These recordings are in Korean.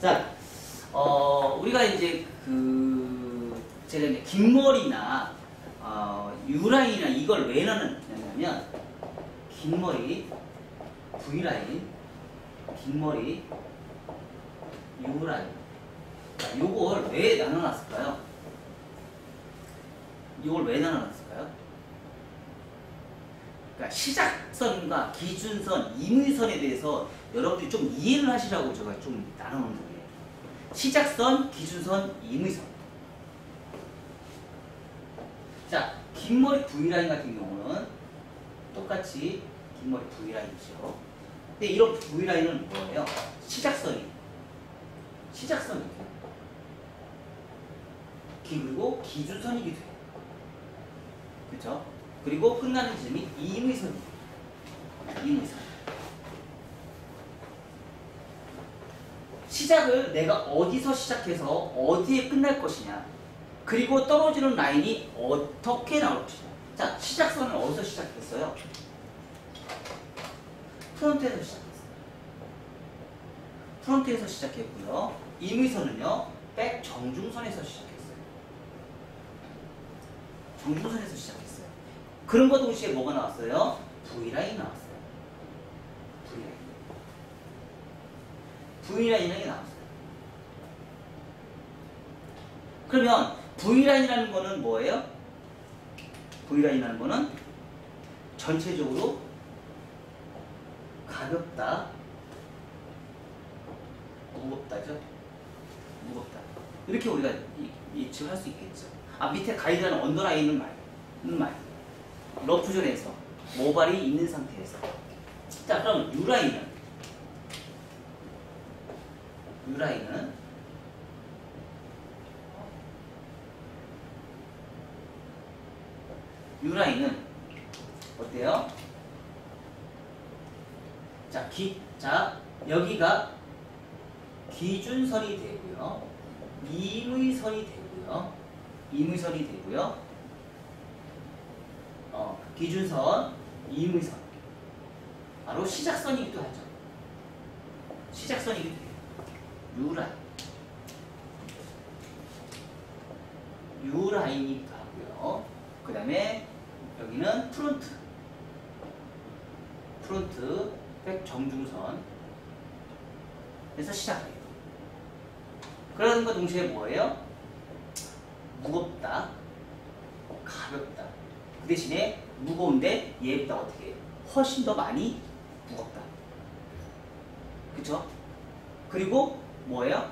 자, 우리가 이제 제가 이제 긴 머리나 U라인이나 이걸 왜 나누냐면 긴 머리 V라인, 긴 머리 U라인. 자, 요걸 왜 나눠놨을까요? 이걸 왜 나눠놨을까요? 그러니까 시작선과 기준선, 임의선에 대해서 여러분들이 좀 이해를 하시라고 제가 좀 나눠놓은 거예요. 시작선, 기준선, 임의선. 자, 긴 머리 V라인 같은 경우는 똑같이 긴 머리 V라인이죠. 근데 이런 V라인은 뭐예요? 시작선이. 시작선이죠. 그리고 기준선이기도 해요. 그렇죠? 그리고 끝나는 지점이 임의선이에요. 임의선. 시작을 내가 어디서 시작해서 어디에 끝날 것이냐. 그리고 떨어지는 라인이 어떻게 나올 것이냐. 자, 시작선은 어디서 시작했어요? 프론트에서 시작했어요. 프론트에서 시작했고요. 임의선은요, 백 정중선에서 시작했어요. 정중선에서 시작했어요. 그런과 동시에 뭐가 나왔어요? V라인이 나왔어요. V라인이 나왔어요. 그러면 V라인이라는 거는 뭐예요? V라인이라는 거는 전체적으로 가볍다, 무겁다죠? 무겁다. 이렇게 우리가 예측할 수 있겠죠. 밑에 가이드라는 언더라인은 말. 러프존에서 모발이 있는 상태에서. 자, 그럼 U라인은 어때요? 자, 여기가 기준선이 되고요. 임의선이 되고요. 기준선, 임의선. 바로 시작선이기도 하죠. 시작선이기도 해요. U라인이기도 하고요. 그 다음에 여기는 프론트, 백 정중선에서 시작해요. 그러는 것 동시에 뭐예요? 무겁다, 가볍다. 그 대신에 무거운데 얘보다 어떻게 해요? 훨씬 더 많이 무겁다. 그쵸? 그리고 뭐예요?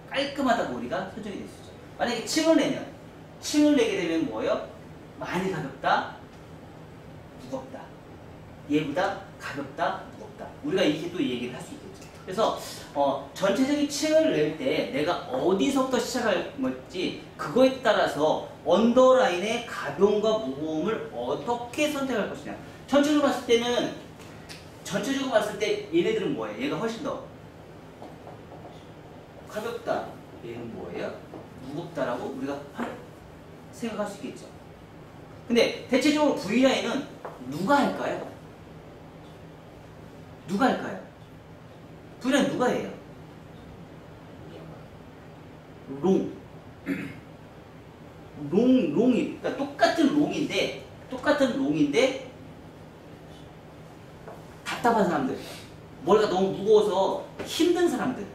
깔끔하다고 우리가 설정이 될 수 있죠. 만약에 층을 내게 되면 뭐예요? 많이 가볍다, 무겁다. 얘보다 가볍다, 무겁다. 우리가 이렇게 또 얘기를 할 수 있겠죠. 그래서 전체적인 층을 낼 때 내가 어디서부터 시작할 건지 그거에 따라서 언더라인의 가벼움과 무거움을 어떻게 선택할 것이냐. 전체적으로 봤을 때 얘네들은 뭐예요? 얘가 훨씬 더 가볍다. 얘는 뭐예요? 무겁다라고 우리가 생각할 수 있겠죠. 근데 대체적으로 V라인은 누가 할까요? V라인 누가 해요? 롱이, 그러니까 똑같은 롱인데 답답한 사람들, 머리가 너무 무거워서 힘든 사람들,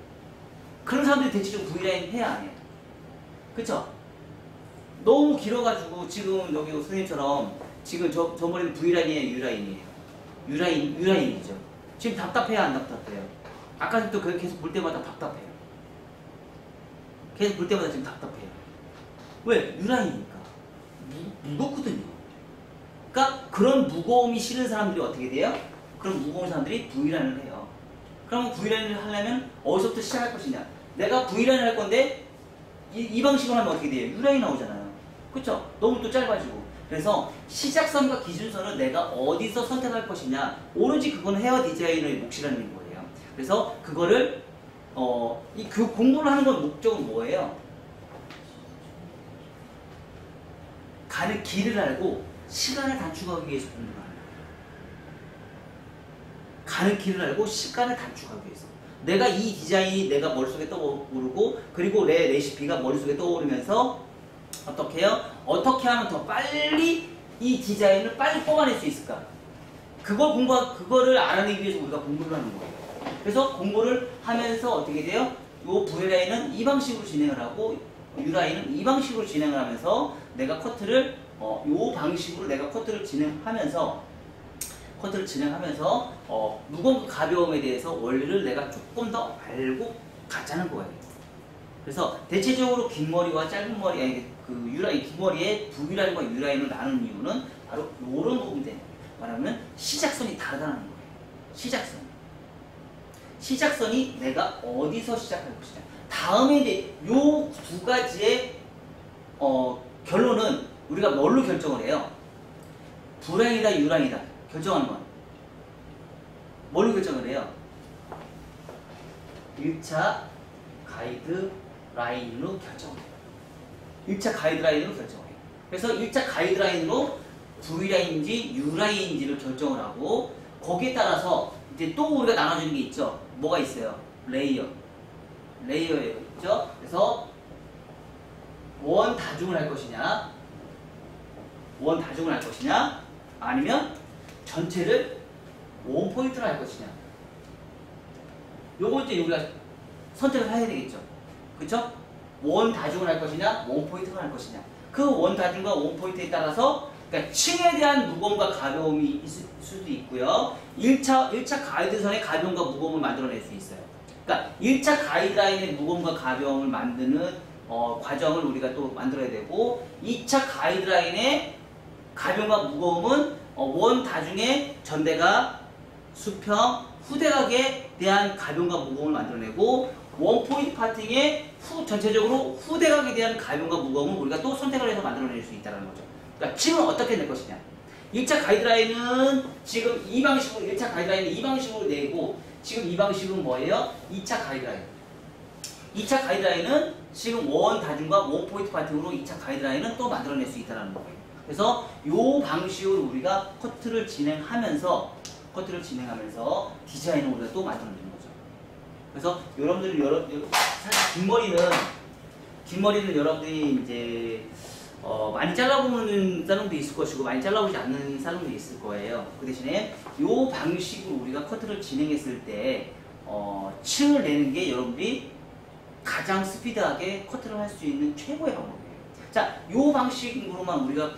그런 사람들이 대체적으로 V라인 해야 안 해요? 그쵸? 너무 길어가지고 지금 여기 선생님처럼 지금 저 머리는 V라인이에요, U라인이죠. 지금 답답해야 안 답답해요? 아까부터 계속 볼 때마다 답답해요. 계속 볼 때마다 지금 답답해요. 왜? U라인이니까. 무겁거든요. 그러니까 그런 무거움이 싫은 사람들이 어떻게 돼요? 그런 무거운 사람들이 V라인을 해요. 그러면 V라인을 하려면 어디서부터 시작할 것이냐? 내가 V라인을 할 건데 이 방식으로 하면 어떻게 돼요? U라인 나오잖아요. 그쵸? 너무 또 짧아지고. 그래서 시작선과 기준선은 내가 어디서 선택할 것이냐, 오로지 그건 헤어 디자이너의 몫이라는 거예요. 그래서 그거를 그 공부를 하는 건 목적은 뭐예요? 가는 길을 알고 시간을 단축하기 위해서 공부를 하는 거예요. 가는 길을 알고 시간을 단축하기 위해서. 내가 이 디자인이 내가 머릿속에 떠오르고 그리고 내 레시피가 머릿속에 떠오르면서 어떻게 해요? 어떻게 하면 더 빨리 이 디자인을 빨리 뽑아낼 수 있을까? 그거를 알아내기 위해서 우리가 공부를 하는 거예요. 그래서 공부를 하면서 어떻게 돼요? 요 V라인은 이 방식으로 진행을 하고 U라인은 이 방식으로 진행을 하면서 내가 커트를 요 방식으로 내가 커트를 진행하면서 무거운 가벼움에 대해서 원리를 내가 조금 더 알고 가자는 거예요. 그래서 대체적으로 긴 머리와 짧은 머리, 아니 그 U라인, 긴 머리에 V라인과 U라인을 나누는 이유는 바로 요런 부분인데 말하면 시작선이 다르다는 거예요. 시작선이 내가 어디서 시작할 것이냐. 다음에 이제 요 두 가지의 결론은 우리가 뭘로 결정을 해요? V라인이다, U라인이다. 결정하는 건 뭘로 결정을 해요? 1차 가이드라인으로 결정해요. 1차 가이드라인으로 결정해요. 그래서 1차 가이드라인으로 V라인인지 U라인인지를 결정을 하고 거기에 따라서 이제 또 우리가 나눠주는 게 있죠. 뭐가 있어요? 레이어예요. 있죠? 그래서 원 다중을 할 것이냐 아니면 전체를 원 포인트로 할 것이냐. 요거 이제 우리가 선택을 해야 되겠죠. 그쵸? 원 다중을 할 것이냐 원 포인트로 할 것이냐. 그 원 다중과 원 포인트에 따라서 그러니까 층에 대한 무거움과 가벼움이 있을 수도 있고요. 1차 가이드선의 가벼움과 무거움을 만들어낼 수 있어요. 그러니까 1차 가이드라인의 무거움과 가벼움을 만드는 과정을 우리가 또 만들어야 되고 2차 가이드라인의 가벼움과 무거움은 원 다중의 전대각, 수평, 후대각에 대한 가벼움과 무거움을 만들어내고 원 포인트 파팅의 전체적으로 후대각에 대한 가벼움과 무거움을 우리가 또 선택을 해서 만들어낼 수 있다는 거죠. 그러니까 층은 어떻게 낼 것이냐. 1차 가이드라인은 지금 이 방식으로 1차 가이드라인은 이 방식으로 내고 지금 이 방식은 뭐예요? 2차 가이드라인. 2차 가이드라인은 지금 원 다중과 원 포인트 파팅으로 2차 가이드라인은 또 만들어낼 수 있다는 거예요. 그래서 이 방식으로 우리가 커트를 진행하면서 디자인을 우리가 또 만들어내는 거죠. 그래서 여러분들 사실 긴 머리는 여러분들이 이제 많이 잘라보는 살롱도 있을 것이고 많이 잘라보지 않는 살롱도 있을 거예요. 그 대신에 이 방식으로 우리가 커트를 진행했을 때 층을 내는 게 여러분들이 가장 스피드하게 커트를 할 수 있는 최고의 방법이에요. 자, 이 방식으로만 우리가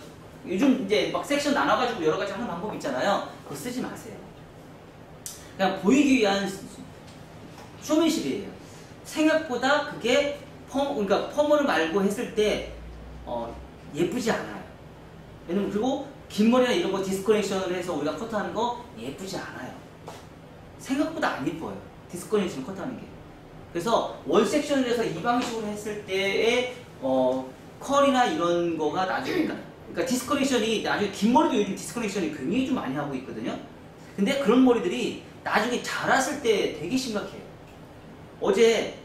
요즘 이제 막 섹션 나눠가지고 여러 가지 하는 방법 있잖아요. 그거 쓰지 마세요. 그냥 보이기 위한 쇼맨십이에요. 생각보다 그게 그러니까 펌을 말고 했을 때 예쁘지 않아요. 왜냐면 그리고 긴 머리나 이런 거 디스커넥션을 해서 우리가 커트하는 거 예쁘지 않아요. 생각보다 안 예뻐요. 디스커넥션 커트하는 게. 그래서 원 섹션을 해서 이 방식으로 했을 때의 컬이나 이런 거가 나중에 그러니까 디스커넥션이 나중에 긴 머리도 요즘 디스커넥션이 굉장히 좀 많이 하고 있거든요. 근데 그런 머리들이 나중에 자랐을 때 되게 심각해요. 어제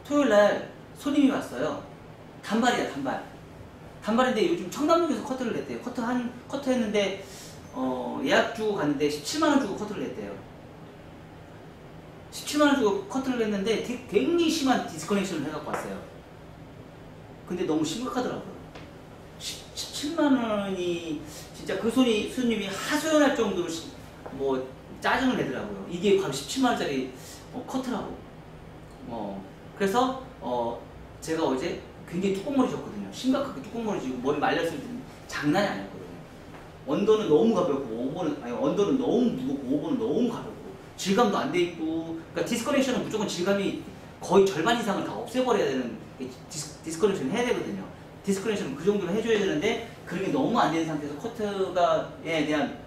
토요일날 손님이 왔어요. 단발이야, 단발인데 요즘 청담동에서 커트를 냈대요. 커트했는데 예약 주고 갔는데 17만원 주고 커트를 냈대요. 17만원 주고 커트를 했는데 굉장히 심한 디스커넥션을 해갖고 왔어요. 근데 너무 심각하더라고요. 17만원이 진짜 그 손님이 하소연할 정도로 뭐 짜증을 내더라고요. 이게 바로 17만원짜리 커트라고. 그래서 제가 어제 굉장히 뚜껑머리 줬거든요. 심각하게 뚜껑머리 지고 머리 말렸을 때는 장난이 아니었거든요. 언더는 너무 가볍고 언더는 너무 무겁고 오버는 너무 가볍고 질감도 안 돼 있고. 그러니까 디스커넥션은 무조건 질감이 거의 절반 이상을 다 없애버려야 되는 디스커넥션을 해야 되거든요. 디스커넥션은 그 정도로 해줘야 되는데 그렇게 너무 안 되는 상태에서 커트에 대한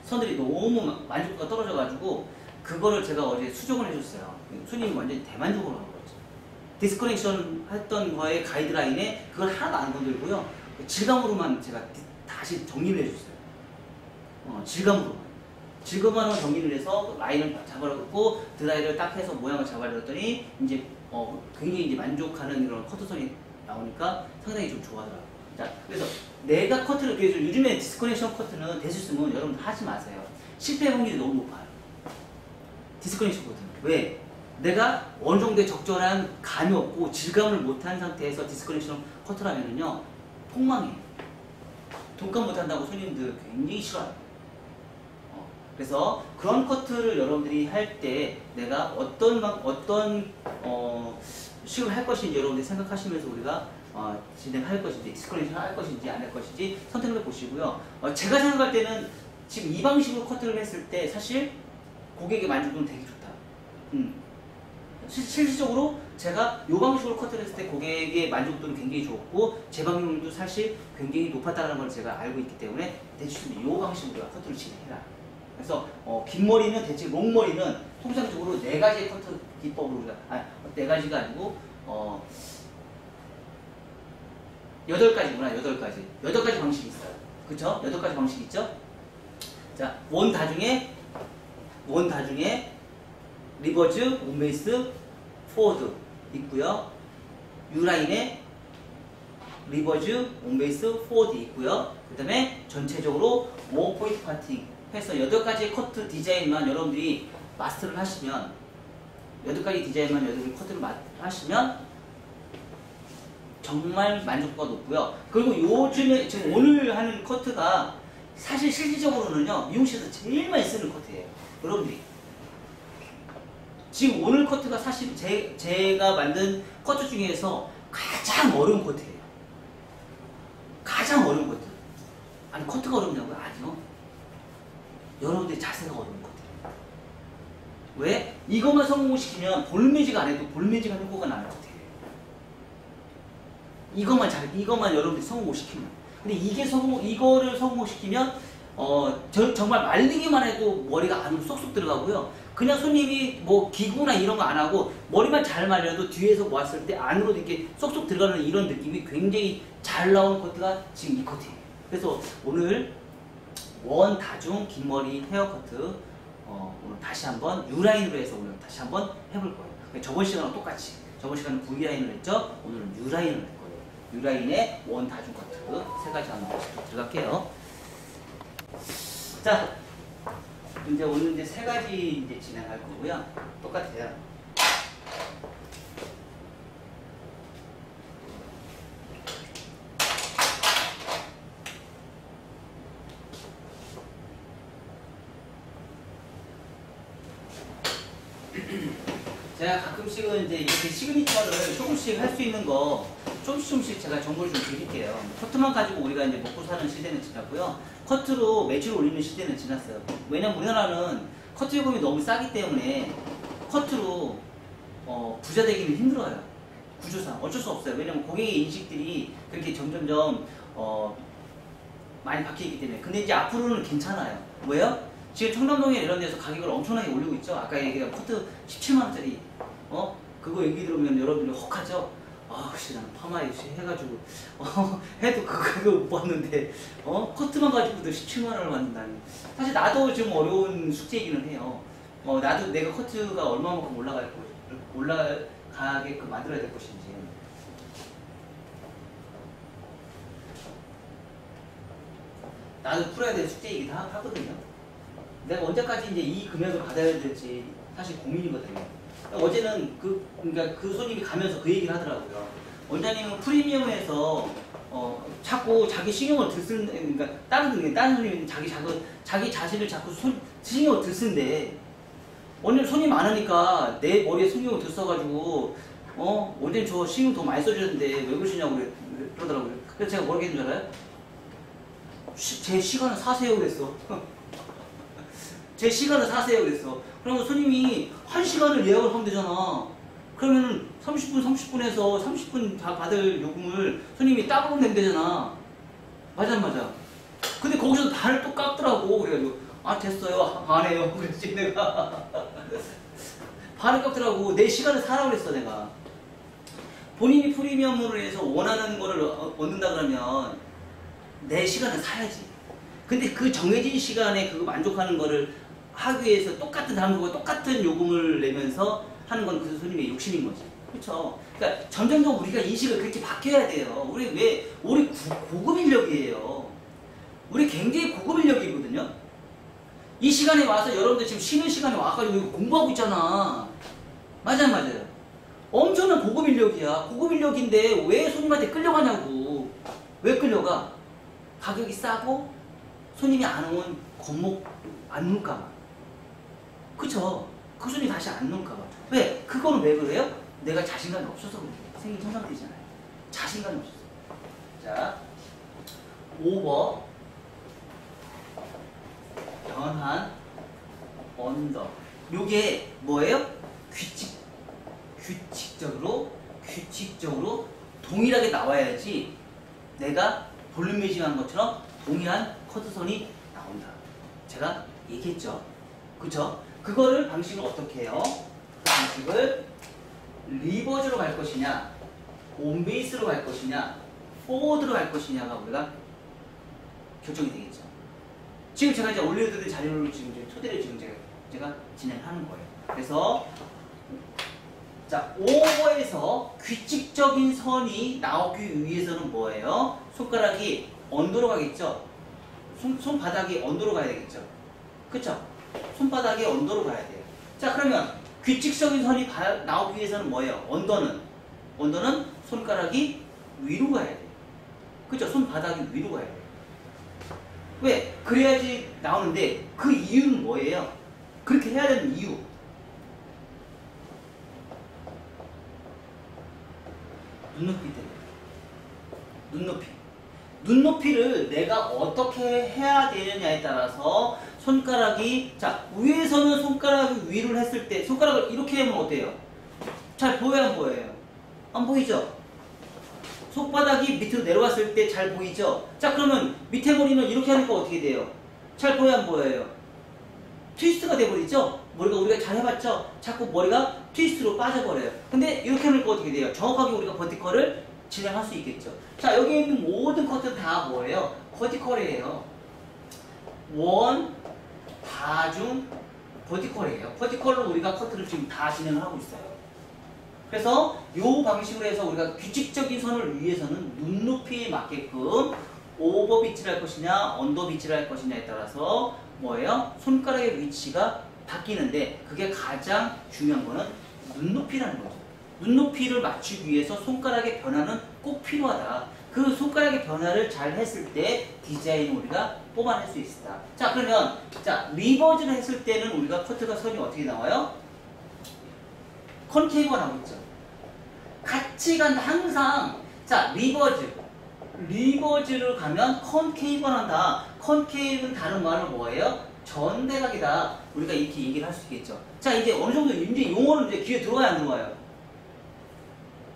선들이 너무 만족도가 떨어져가지고 그거를 제가 어제 수정을 해줬어요. 손님이 완전히 대만족으로 한 거죠. 디스커넥션 했던 거에 가이드라인에 그걸 하나도 안 건들고요. 질감으로만 제가 다시 정리를 해줬어요. 질감으로만 정리를 해서 라인을 잡아놓고 드라이를 딱 해서 모양을 잡아줬더니 이제 굉장히 이제 만족하는 이런 커트선이 나오니까 상당히 좀 좋아하더라고요. 자, 그래서 내가 커트를 그래서 요즘에 디스커넥션 커트는 될 수 있으면 여러분 하지 마세요. 실패 확률이 너무 높아요. 디스커넥션 커트는 왜? 내가 어느 정도의 적절한 감이 없고 질감을 못한 상태에서 디스커넥션 커트라면은요, 폭망해요. 독감 못한다고 손님들 굉장히 싫어해요. 그래서 그런 커트를 여러분들이 할 때 내가 어떤 식으로 할 것인지 여러분들이 생각하시면서 우리가 진행할 것인지, 디스커넥션 할 것인지 안 할 것인지 선택을 해보시고요. 제가 생각할 때는 지금 이 방식으로 커트를 했을 때 사실 고객의 만족도는 되게 좋다. 실질적으로 제가 이 방식으로 커트를 했을 때 고객의 만족도는 굉장히 좋고 재방문율도 사실 굉장히 높았다는 걸 제가 알고 있기 때문에 대충 이 방식으로 커트를 진행해라. 그래서 긴 머리는 대체 롱머리는 통상적으로 4가지의 커트 기법으로 우리가 4가지가 아니고 8가지구나. 8가지 방식이 있어요. 그쵸? 8가지 방식이 있죠? 자, 원 다중에 리버즈, 홈베이스, 포워드 있고요. U라인에 리버즈, 홈베이스, 포워드 있고요. 그 다음에 전체적으로 원 포인트 파팅 해서 8가지의 커트 디자인만 여러분들이 마스터를 하시면 8가지 디자인만 여러분들이 커트를 하시면 정말 만족도가 높고요. 그리고 요즘에 지금 오늘 하는 커트가 사실 실질적으로는요, 미용실에서 제일 많이 쓰는 커트예요. 여러분들이 지금 오늘 커트가 사실 제가 만든 커트 중에서 가장 어려운 커트예요. 가장 어려운 커트. 아니 커트가 어렵냐고요? 아니요. 여러분들이 자세가 어려운 커트예요. 왜? 이것만 성공시키면 볼매직 안 해도 볼매직한 효과가 나는 커트예요. 이것만 여러분들이 성공시키면. 근데 이거를 성공시키면 정말 말리기만 해도 머리가 안으로 쏙쏙 들어가고요. 그냥 손님이 뭐 기구나 이런 거 안 하고 머리만 잘 말려도 뒤에서 모았을 때 안으로 이렇게 쏙쏙 들어가는 이런 느낌이 굉장히 잘 나온 커트가 지금 이 커트예요. 그래서 오늘 원 다중 긴 머리 헤어 커트 오늘 다시 한번 U라인으로 해서 오늘 다시 한번 해볼 거예요. 저번 시간과 똑같이 저번 시간은 V라인을 했죠. 오늘은 U라인을 할 거예요. U라인의 원 다중 커트 3가지 한번 들어갈게요. 자, 이제 오늘 이제 3가지 이제 진행할 거고요. 똑같아요. 제가 가끔씩은 이제 이렇게 시그니처를 조금씩 할 수 있는 거 조금씩 제가 정보를 좀 드릴게요. 커트만 가지고 우리가 이제 먹고 사는 시대는 지났고요. 커트로 매출을 올리는 시대는 지났어요. 왜냐면 우리나라는 커트 요금이 너무 싸기 때문에 커트로 부자 되기는 힘들어요. 구조상 어쩔 수 없어요. 왜냐면 고객의 인식들이 그렇게 점점점 많이 바뀌기 때문에. 근데 이제 앞으로는 괜찮아요. 왜요? 지금 청담동에 이런 데서 가격을 엄청나게 올리고 있죠. 아까 얘기한 커트 17만원짜리 그거 얘기 들으면 여러분들이 혹하죠. 씨, 나는 파마 해가지고 해도 그거 못 봤는데 커트만 가지고도 17만원을 만든다니. 사실 나도 좀 어려운 숙제이기는 해요. 나도 내가 커트가 얼마만큼 올라가게끔 만들어야 될 것인지. 나도 풀어야 될 숙제이기도 하거든요. 내가 언제까지 이제 이 금액을 받아야 될지 사실 고민이거든요. 어제는 그러니까 그 손님이 가면서 그 얘기를 하더라고요. 원장님은 프리미엄에서 자꾸 자기 신경을 그러니까 다른 손님이 자기 자신을 자꾸 신경을 쓴대. 원장님 손이 많으니까 내 머리에 신경을 써가지고 원장님 저 신경 더 많이 써주는데 왜 그러시냐고 그러더라고요. 그래서 제가 뭐라고 했는 줄 알아요? 제 시간을 사세요 그랬어. 제 시간을 사세요 그랬어. 그러면 손님이 1시간을 예약을 하면 되잖아. 그러면 30분에서 30분 다 받을 요금을 손님이 따로 내면 되잖아. 맞아 안 맞아? 근데 거기서 발을 또 깎더라고. 그래가지고 됐어요 안 해요 그랬지 내가. 발을 깎더라고. 내 시간을 사라고 그랬어 내가. 본인이 프리미엄으로 해서 원하는 거를 얻는다 그러면 내 시간을 사야지. 근데 그 정해진 시간에 그거 만족하는 거를 하기 위해서 똑같은 단속과 똑같은 요금을 내면서 하는 건 그 손님의 욕심인 거지. 그렇죠? 그러니까 점점점 우리가 인식을 그렇게 바뀌어야 돼요. 우리 고급 인력이에요. 우리 굉장히 고급 인력이거든요. 이 시간에 와서 여러분들 지금 쉬는 시간에 와가지고 공부하고 있잖아. 맞아요. 엄청난 고급 인력이야. 고급 인력인데 왜 손님한테 끌려가냐고. 왜 끌려가? 가격이 싸고 손님이 안 오면 겁먹 안 놀까봐. 그쵸? 그 손님 다시 안 놀까봐. 왜? 그거는 왜 그래요? 내가 자신감이 없어서 그래. 생긴 현상들이잖아요. 자신감이 없어서. 자, 오버, 변한, 언더. 요게 뭐예요? 규칙적으로 동일하게 나와야지 내가 볼륨 매징한 것처럼 동일한 커트선이 나온다. 제가 얘기했죠. 그쵸? 그거를 방식을 어떻게 해요? 그 방식을 리버즈로 갈 것이냐, 온베이스로 갈 것이냐, 포워드로 갈 것이냐가 우리가 결정이 되겠죠. 지금 제가 이제 올려드릴 자료를 지금 토대로 지금 제가 진행하는 거예요. 그래서 자, 오버에서 규칙적인 선이 나오기 위해서는 뭐예요? 손가락이 언더로 가겠죠? 손바닥이 언더로 가야 되겠죠? 그쵸? 손바닥이 언더로 가야 돼요. 자, 그러면 규칙적인 선이 나오기 위해서는 뭐예요? 언더는 손가락이 위로 가야 돼요. 그쵸? 손바닥이 위로 가야 돼요. 왜? 그래야지 나오는데 그 이유는 뭐예요? 그렇게 해야 되는 이유. 눈높이 때문에. 눈높이를 내가 어떻게 해야 되느냐에 따라서 손가락이, 자, 위에서는 손가락이 위를 했을 때 손가락을 이렇게 하면 어때요? 잘 보여요, 안 보여요? 안 보이죠? 손바닥이 밑으로 내려갔을 때 잘 보이죠? 자, 그러면 밑에 머리는 이렇게 하니까 어떻게 돼요? 잘 보여요, 안 보여요? 트위스트가 돼버리죠? 우리가 잘 해봤죠? 자꾸 머리가 트위스트로 빠져버려요. 근데 이렇게 하니까 어떻게 돼요? 정확하게 우리가 버티컬을 진행할 수 있겠죠. 자, 여기 있는 모든 커트 다 뭐예요? 버티컬이에요. 원, 다중, 버티컬이에요. 버티컬로 우리가 커트를 지금 다 진행을 하고 있어요. 그래서 이 방식으로 해서 우리가 규칙적인 선을 위해서는 눈높이에 맞게끔 오버 비치를 할 것이냐, 언더 비치를 할 것이냐에 따라서 뭐예요? 손가락의 위치가 바뀌는데 그게 가장 중요한 거는 눈높이라는 거죠. 눈높이를 맞추기 위해서 손가락의 변화는 꼭 필요하다. 그 손가락의 변화를 잘 했을 때 디자인을 우리가 뽑아낼 수 있다. 자, 그러면 자, 리버즈를 했을 때는 우리가 커트가 선이 어떻게 나와요? 컨케이브가 나오겠죠. 같이 간다. 항상 자, 리버즈를 가면 컨케이브가 난다. 컨케이브는 다른 말로 뭐예요? 전대각이다. 우리가 이렇게 얘기를 할 수 있겠죠. 자, 이제 어느 정도 이제 용어는 이제 귀에 들어와요, 안 들어와요?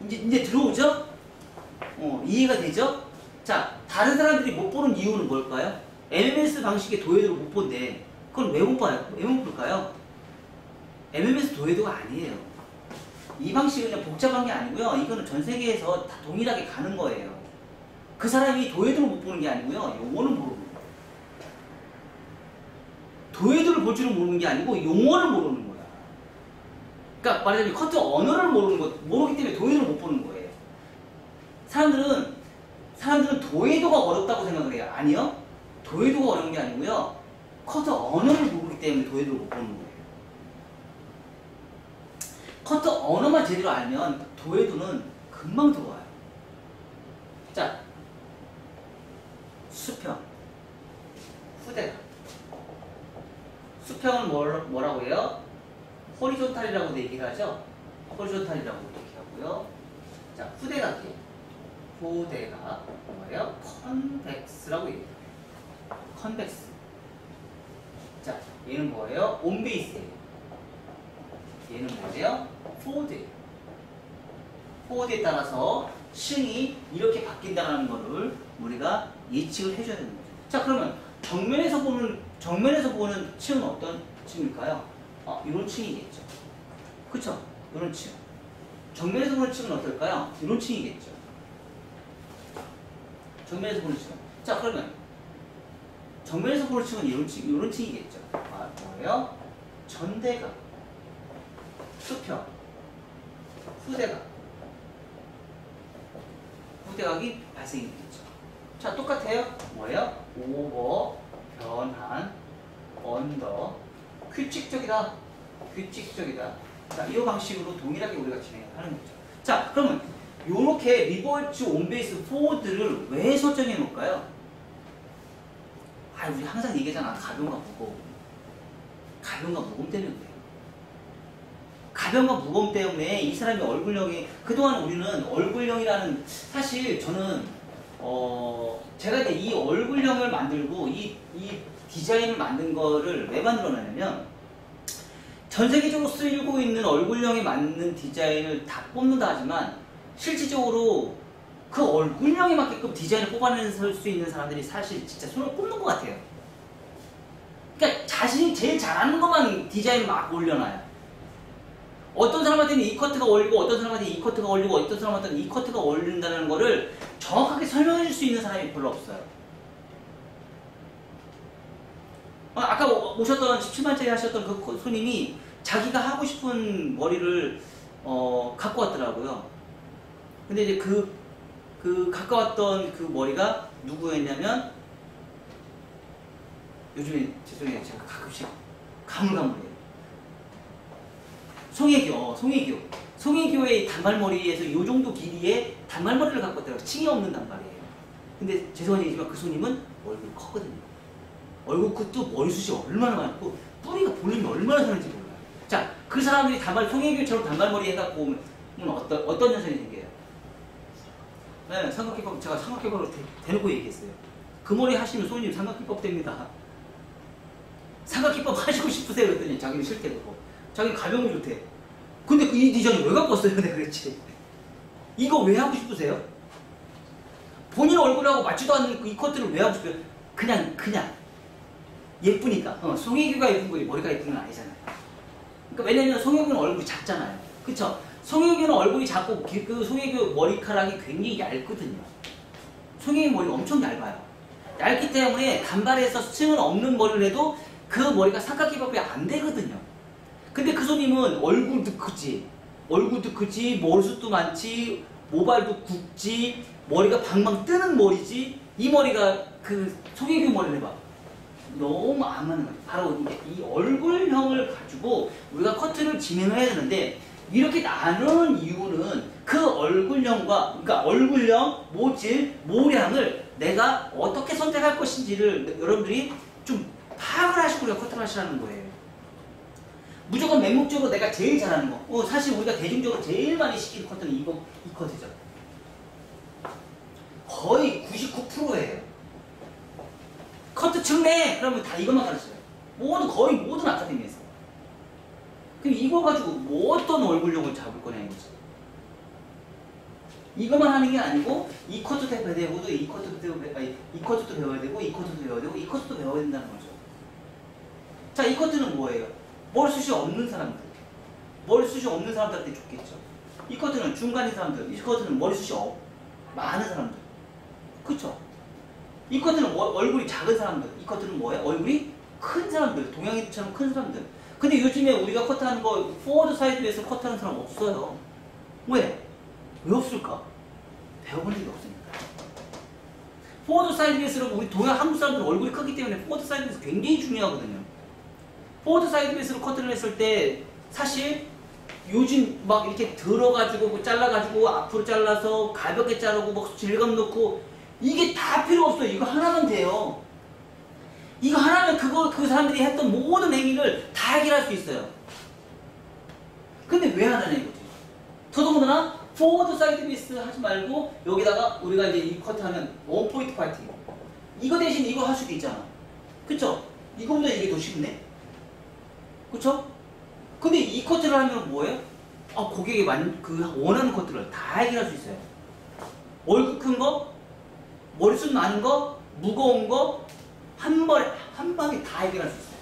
이제 들어오죠? 이해가 되죠? 자, 다른 사람들이 못 보는 이유는 뭘까요? MMS 방식의 도해도를 못 본대. 그건 왜 못 봐요? 왜 못 볼까요? MMS 도해도가 아니에요. 이 방식은 그냥 복잡한 게 아니고요. 이거는 전 세계에서 다 동일하게 가는 거예요. 그 사람이 도해도를 못 보는 게 아니고요. 용어는 모르는 거예요. 도해도를 볼 줄은 모르는 게 아니고 용어를 모르는 거야. 그러니까 말하자면 커트 언어를 모르기 때문에 도해도를 못 보는 거예요. 사람들은 도해도가 어렵다고 생각을 해요. 아니요. 도해도가 어려운 게 아니고요. 커트 언어를 모르기 때문에 도해도를 못 보는 거예요. 커트 언어만 제대로 알면 도해도는 금방 들어와요. 자, 수평, 후대각. 수평은 뭐라고 해요? 호리존탈이라고도 얘기를 하죠. 호리존탈이라고 얘기하고요. 자, 후대각이에요. 후대각 뭐예요? 컨벡스라고 얘기해요. 컨벡스. 자, 얘는 뭐예요? 온베이스예요. 얘는 뭐예요? 포워드예요. 포워드에 따라서 층이 이렇게 바뀐다는 거를 우리가 예측을 해줘야 되는 거죠. 자, 그러면 정면에서 보는 층은 어떤 층일까요? 이런 층이겠죠. 그쵸? 이런 층. 정면에서 보는 층은 어떨까요? 이런 층이겠죠. 정면에서 보는 층은. 자, 그러면 정면에서 보는 층은 이런 층이겠죠. 뭐예요? 전대각, 수평, 후대각이 발생이 되겠죠. 자, 똑같아요. 뭐예요? 오버, 변한, 언더, 규칙적이다. 규칙적이다. 자, 이 방식으로 동일하게 우리가 진행하는 거죠. 자, 그러면 요렇게 리버스 온베이스 포워드를 왜 설정해 놓을까요? 아, 우리 항상 얘기하잖아. 가벼움과 무거움. 가벼움과 무거움 때문에 그래요. 가벼움과 무거움 때문에 이 사람이 얼굴형이, 그동안 우리는 얼굴형이라는, 사실 저는 제가 이제 이 얼굴형을 만들고 이 디자인을 만든 거를 왜 만들어놨냐면, 전 세계적으로 쓰이고 있는 얼굴형에 맞는 디자인을 다 뽑는다 하지만 실질적으로 그 얼굴형에 맞게끔 디자인을 뽑아낼 수 있는 사람들이 사실 진짜 손을 꼽는 것 같아요. 그러니까 자신이 제일 잘하는 것만 디자인을 막 올려놔요. 어떤 사람한테는 이 커트가 어울리고, 어떤 사람한테는 이 커트가 어울리고, 어떤 사람한테는 이 커트가 어울린다는 거를 정확하게 설명해 줄 수 있는 사람이 별로 없어요. 아까 오셨던 17만짜리 하셨던 그 손님이 자기가 하고 싶은 머리를 갖고 왔더라고요. 근데 이제 그 갖고 왔던 그 머리가 누구였냐면, 요즘에 죄송해요, 제가 가끔씩 가물가물해요. 송혜교의 단발머리에서 요 정도 길이의 단발머리를 갖고 왔더라고요. 층이 없는 단발이에요. 근데 죄송한 얘기지만 그 손님은 얼굴이 컸거든요. 얼굴 끝도 머리숱이 얼마나 많고 뿌리가 볼륨이 얼마나 사는지 몰라요. 자, 그 사람들이 송혜교처럼 단발머리 해갖고 오면 어떤 현상이 생겨요? 네, 삼각기법, 제가 삼각기법으로 대놓고 얘기했어요. 그 머리 하시면 손님 삼각기법 됩니다. 삼각기법 하시고 싶으세요? 그랬더니 자기는 싫대 그러고. 자기는 가벼움이 좋대. 근데 이 디자인 왜 갖고 왔어요? 내가 그랬지. 이거 왜 하고 싶으세요? 본인 얼굴하고 맞지도 않는 이 커트를 왜 하고 싶어요? 그냥 예쁘니까. 송혜교가 예쁜 거지 머리가 예쁜 건 아니잖아요. 그러니까 왜냐면 송혜교는 얼굴이 작잖아요. 그쵸? 송혜교는 얼굴이 작고 그 송혜교 머리카락이 굉장히 얇거든요. 송혜교 머리가 엄청 얇아요. 얇기 때문에 단발에서 층은 없는 머리를 해도 그 머리가 삼각기법이 안 되거든요. 근데 그 손님은 얼굴도 크지, 머리숱도 많지, 모발도 굵지, 머리가 방방 뜨는 머리지. 이 머리가 그 송혜교 머리를 해봐. 너무 안 맞는 거예요. 바로 이게 이 얼굴형을 가지고 우리가 커트를 진행을 해야 되는데, 이렇게 나누는 이유는 그 얼굴형과, 그러니까 얼굴형, 모질, 모량을 내가 어떻게 선택할 것인지를 여러분들이 좀 파악을 하시고 우리가 커트를 하시라는 거예요. 무조건 맹목적으로 내가 제일 잘하는 거. 사실 우리가 대중적으로 제일 많이 시키는 커트는 이 커트죠. 거의 99%예요. 커트 측내 그러면 다 이것만 가르쳐요. 거의 모든 아카데미에서. 그럼 이거 가지고 뭐 어떤 얼굴형을 잡을 거냐 이거지. 이것만 하는 게 아니고 이 커트도 배워야 되고, 이 커트도 배워야 되고, 이 커트도 배워야 되고, 이 커트도 배워야 된다는 거죠. 자, 이 커트는 뭐예요? 머리숱이 없는 사람들. 머리숱이 없는 사람들한테 좋겠죠. 이 커트는 중간인 사람들. 이 커트는 머리숱이 많은 사람들. 그쵸? 이 커트는 얼굴이 작은 사람들. 이 커트는 뭐예요? 얼굴이 큰 사람들. 동양인처럼 큰 사람들. 근데 요즘에 우리가 커트하는 거 포워드 사이드에서 커트하는 사람 없어요. 왜? 왜 없을까? 배워본 적이 없으니까. 포워드 사이드베이스로 우리 한국 사람들은 얼굴이 크기 때문에 포워드 사이드베이스 굉장히 중요하거든요. 포워드 사이드베이스로 커트를 했을 때 사실 요즘 막 이렇게 들어가지고 뭐 잘라가지고 앞으로 잘라서 가볍게 자르고 뭐 질감 넣고 이게 다 필요 없어요. 이거 하나면 돼요. 이거 하나면 그 사람들이 했던 모든 행위를 다 해결할 수 있어요. 근데 왜 하느냐 이거지. 더더군다나 포워드 사이드베이스 하지 말고 여기다가 우리가 이제 이 커트하면 원포인트 파이팅. 이거 대신 이거 할 수도 있잖아. 그쵸? 이거보다 이게 더 쉽네? 그쵸? 근데 이 커트를 하면 뭐예요? 고객이 원하는 커트를 다 해결할 수 있어요. 얼굴 큰 거, 머리숱 많은 거, 무거운 거, 한 방에 다 해결할 수 있어요.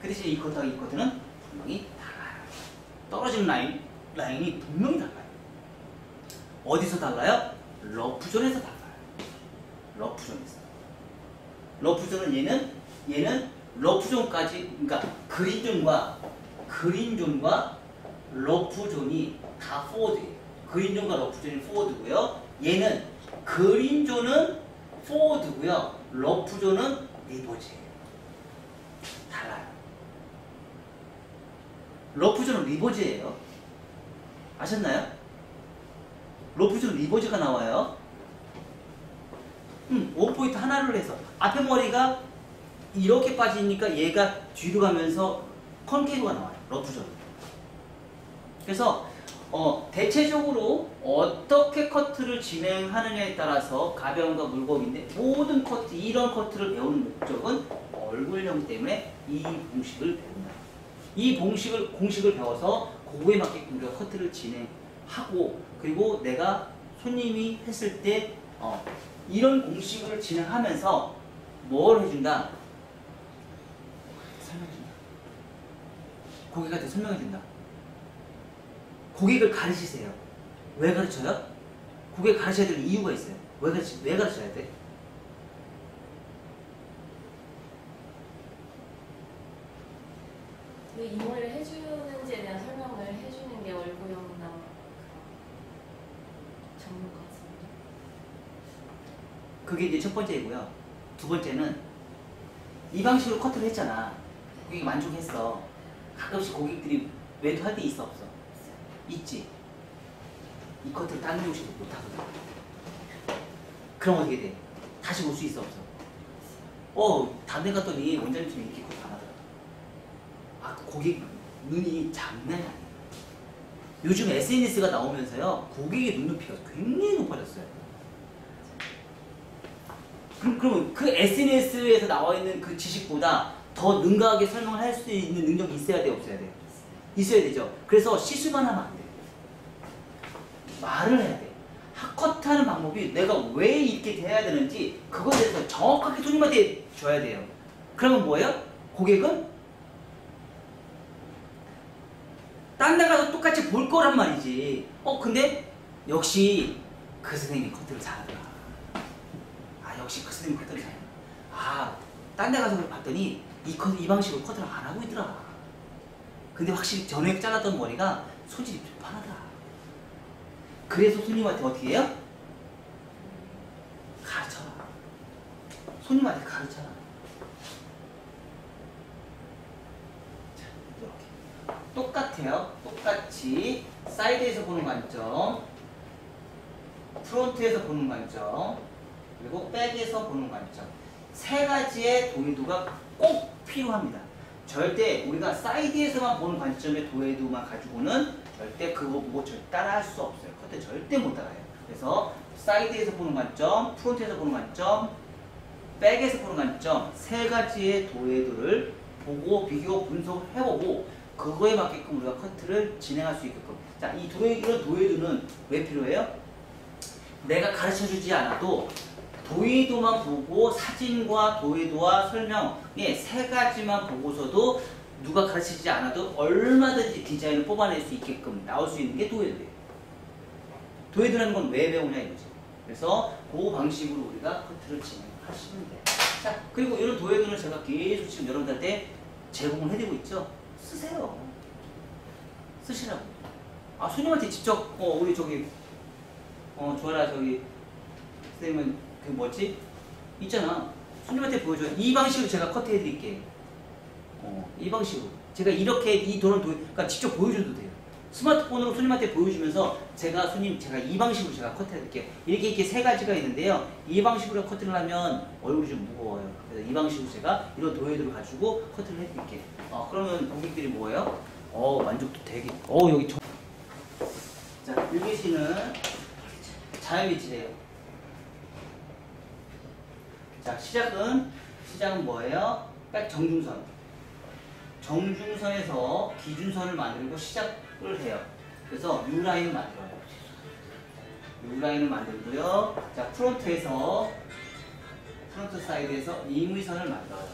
그 대신 이 커트와 이 커트는 분명히 달라요. 떨어지는 라인이 분명히 달라요. 어디서 달라요? 러프존에서 달라요. 러프존에서. 러프존은 얘는 러프존까지, 그러니까 그린존과 러프존이 다 포워드예요. 그린존과 러프존이 포워드고요. 얘는 그린존은 포워드고요. 러프존은 리버즈예요. 달라요. 러프존은 리버즈예요. 아셨나요? 러프존은 리버즈가 나와요. 원포인트 하나를 해서 앞에 머리가 이렇게 빠지니까 얘가 뒤로 가면서 컨케이브가 나와요. 러프존. 그래서 대체적으로 어떻게 커트를 진행하느냐에 따라서 가벼움과 무거움인데 모든 커트, 이런 커트를 배우는 목적은 얼굴형 때문에 이 공식을 배운다. 이 공식을 배워서 그거에 맞게끔 우리가 커트를 진행하고, 그리고 내가 손님이 했을 때 이런 공식을 진행하면서 뭘 해준다? 설명해준다. 고객한테 설명해준다. 고객을 가르치세요. 왜 가르쳐요? 고객 가르쳐야 될 이유가 있어요. 왜 가르쳐야 돼? 왜 이 머리를 해주는지에 대한 설명을 해주는 게 얼굴형이나 전문 같습니다. 그게 이제 첫 번째이고요. 두 번째는 이 방식으로 커트를 했잖아. 고객이 만족했어. 가끔씩 고객들이 외도할 때 있어 없어? 있지. 이 커트를 다른 곳에서 못하거든. 그럼 어떻게 돼? 다시 올 수 있어 없어? 다른 데 갔더니 원장님처럼 이렇게 커트 안 하더라. 고객 눈이 장난이 아니에요. 요즘 SNS가 나오면서요, 고객의 눈높이가 굉장히 높아졌어요. 그러면 그 SNS에서 나와 있는 그 지식보다 더 능가하게 설명을 할 수 있는 능력이 있어야 돼, 없어야 돼? 있어야 되죠. 그래서 실수만 하면 안 돼. 말을 해야 돼. 핫커트하는 방법이 내가 왜 이렇게 돼야 되는지 그거에 대해서 정확하게 손님한테 줘야 돼요. 그러면 뭐예요? 고객은 딴 데 가서 똑같이 볼 거란 말이지. 근데 역시 그 선생님이 커트를 잘하더라. 역시 그 선생님이 커트를 잘해. 딴 데 가서 봤더니 이 방식으로 커트를 안 하고 있더라. 근데 확실히 전에 잘랐던 머리가 소질이 좀 편하다. 그래서 손님한테 어떻게 해요? 가르쳐라. 손님한테 가르쳐라. 자, 이렇게. 똑같아요. 똑같이 사이드에서 보는 관점, 프론트에서 보는 관점, 그리고 백에서 보는 관점. 세 가지의 도의도가 꼭 필요합니다. 절대 우리가 사이드에서만 보는 관점의 도의도만 가지고는 절대 그거 보고 따라 할 수 없어요. 그때 절대 못 따라해요. 그래서 사이드에서 보는 관점, 프론트에서 보는 관점, 백에서 보는 관점, 세 가지의 도의도를 보고 비교 분석해보고 그거에 맞게끔 우리가 커트를 진행할 수 있게끔. 자, 이런 도의도는 왜 필요해요? 내가 가르쳐주지 않아도 도의도만 보고 사진과 도의도와 설명의 세 가지만 보고서도 누가 가르치지 않아도 얼마든지 디자인을 뽑아낼 수 있게끔 나올 수 있는 게 도의도예요. 도의도라는 건 왜 배우냐 이거지. 그래서 그 방식으로 우리가 커트를 진행하시면 돼요. 자, 그리고 이런 도의도는 제가 계속 지금 여러분들한테 제공을 해드리고 있죠. 쓰세요. 쓰시라고. 손님한테 직접 우리 저기 조아라 저기 선생님은 그 뭐지? 있잖아. 손님한테 보여줘. 이 방식으로 제가 커트해 드릴게. 이 방식으로. 제가 이렇게 이 도는 그러니까 직접 보여줘도 돼요. 스마트폰으로 손님한테 보여주면서 제가 이 방식으로 제가 커트해 드릴게요. 이렇게 세 가지가 있는데요. 이 방식으로 커트를 하면 얼굴이 좀 무거워요. 그래서 이 방식으로 제가 이런 도해도를 가지고 커트를 해 드릴게요. 그러면 고객들이 뭐예요? 만족도 되게. 여기 자, 일계시는 자연빛이래요. 자, 시작은 뭐예요? 백 정중선. 정중선에서 기준선을 만들고 시작을 해요. 그래서 U라인을 만들어요. U라인을 만들고요. 자, 프론트 사이드에서 임의선을 만들어요.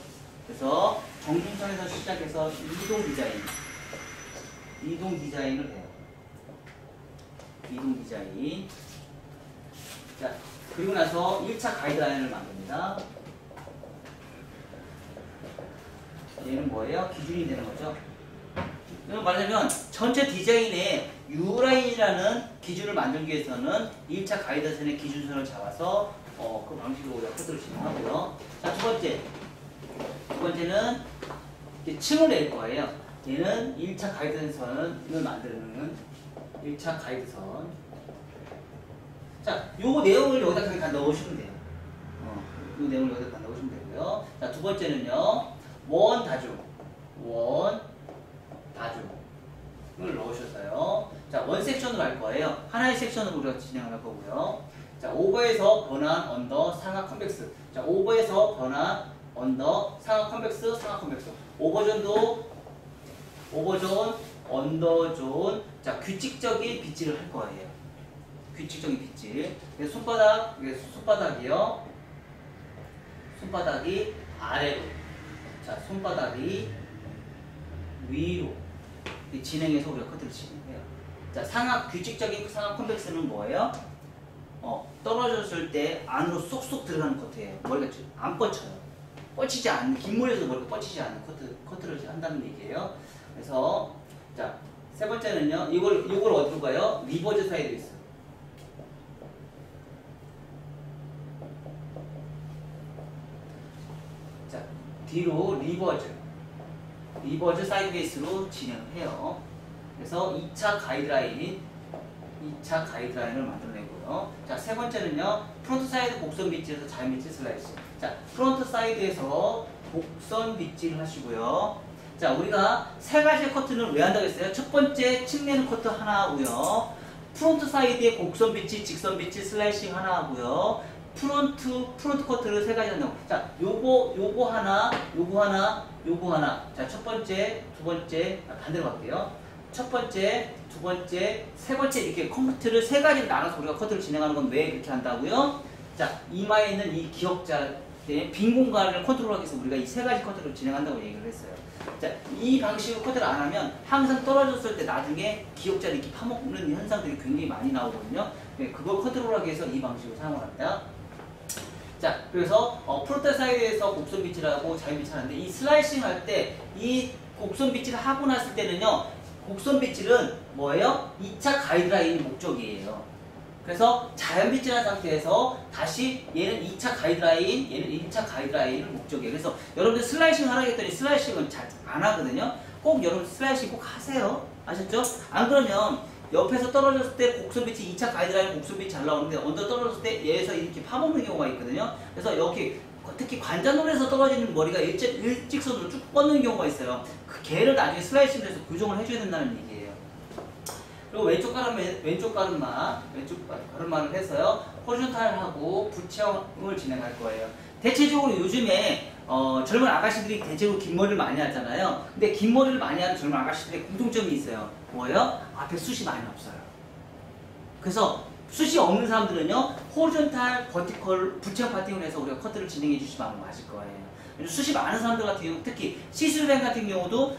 그래서 정중선에서 시작해서 이동 디자인을 해요. 이동 디자인. 자, 그리고 나서 1차 가이드라인을 만듭니다. 얘는 뭐예요? 기준이 되는 거죠. 그럼 말하자면 전체 디자인에 U라인이라는 기준을 만들기 위해서는 1차 가이드선의 기준선을 잡아서 그 방식으로 우리가 코드를 진행하고요. 자, 두 번째는 이렇게 층을 낼 거예요. 얘는 1차 가이드선을 만드는 1차 가이드선. 자, 요 내용을 여기다 그냥 다 넣으시면 돼요. 요 내용을 여기다 다 넣으시면 되고요. 자, 두 번째는요. 원 다중. 원 다중을 넣으셨어요. 자, 원 섹션으로 할 거예요. 하나의 섹션으로 우리가 진행할 거고요. 자, 오버에서 변환 언더 상하 컨벡스. 자, 오버에서 변환 언더 상하 컨벡스, 상하 컨벡스. 오버존, 언더존. 자, 규칙적인 빗질을 할 거예요. 규칙적인 빗질. 그래서 손바닥이요. 손바닥이 아래로. 자, 손바닥이 위로. 진행해서 우리가 커트를 진행해요. 자, 규칙적인 상하 컨벡스는 뭐예요? 떨어졌을 때 안으로 쏙쏙 들어가는 커트예요. 머리가 안 뻗쳐요. 뻗치지 않는, 긴 머리에서 머리가 뻗치지 않는 커트를 한다는 얘기예요. 그래서, 자, 세 번째는요, 이걸 어디로 가요? 리버즈 사이드에 있어요. 자, 뒤로 리버즈 사이드 베이스로 진행을 해요. 그래서 2차 가이드라인을 만들어내고요. 자, 세 번째는요, 프론트 사이드 곡선 빗질에서 자연 빗질 슬라이스. 자, 프론트 사이드에서 곡선 빗질 하시고요. 자, 우리가 세 가지 커트는 왜 한다고 했어요? 첫 번째, 층내는 커트 하나 하고요. 프론트 사이드에 곡선 빗질, 직선 빗질, 슬라이싱 하나 하고요. 프론트 커트를 세 가지 한다고. 자, 요거 하나. 자, 첫 번째, 두 번째, 반대로 갈게요. 첫 번째, 두 번째, 세 번째 이렇게 커트를 세 가지로 나눠서 우리가 커트를 진행하는 건 왜 이렇게 한다고요? 자, 이마에 있는 이 기역자 빈 공간을 컨트롤하기 위해서 우리가 이 세 가지 커트를 진행한다고 얘기를 했어요. 자, 이 방식으로 커트를 안 하면 항상 떨어졌을 때 나중에 기역자를 이렇게 파먹는 현상들이 굉장히 많이 나오거든요. 네, 그걸 컨트롤하기 위해서 이 방식을 사용을 합니다. 자, 그래서 프론트 사이드에서 곡선 빗질하고 자연 빗질하는데 이 슬라이싱 할 때 이 곡선 빗질을 하고 났을 때는요, 곡선 빗질은 뭐예요? 2차 가이드라인이 목적이에요. 그래서 자연 빗질한 상태에서 다시 얘는 2차 가이드라인, 얘는 1차 가이드라인을 목적이에요. 그래서 여러분들 슬라이싱 하라고 했더니 슬라이싱은 잘 안 하거든요. 꼭 여러분 슬라이싱 꼭 하세요. 아셨죠? 안 그러면 옆에서 떨어졌을 때 곡선 빗질 2차 가이드라인 곡선 빗질 잘 나오는데 언더 떨어졌을 때 얘에서 이렇게 파먹는 경우가 있거든요. 그래서 여기 특히 관자놀에서 떨어지는 머리가 일직선으로 쭉 뻗는 경우가 있어요. 그 걔를 나중에 슬라이싱을 해서 교정을 해줘야 된다는 얘기예요. 그리고 왼쪽 가르마를 해서요, 호리존탈하고 부채형을 진행할 거예요. 대체적으로 요즘에 젊은 아가씨들이 대체로 긴 머리를 많이 하잖아요. 근데 긴 머리를 많이 하는 젊은 아가씨들의 공통점이 있어요. 뭐예요? 앞에 숱이 많이 없어요. 그래서 숱이 없는 사람들은요, 호리존탈, 버티컬, 부채형 파팅을 해서 우리가 커트를 진행해 주시면 맞을 거예요. 숱이 많은 사람들 같은 경우, 특히 시술뱅 같은 경우도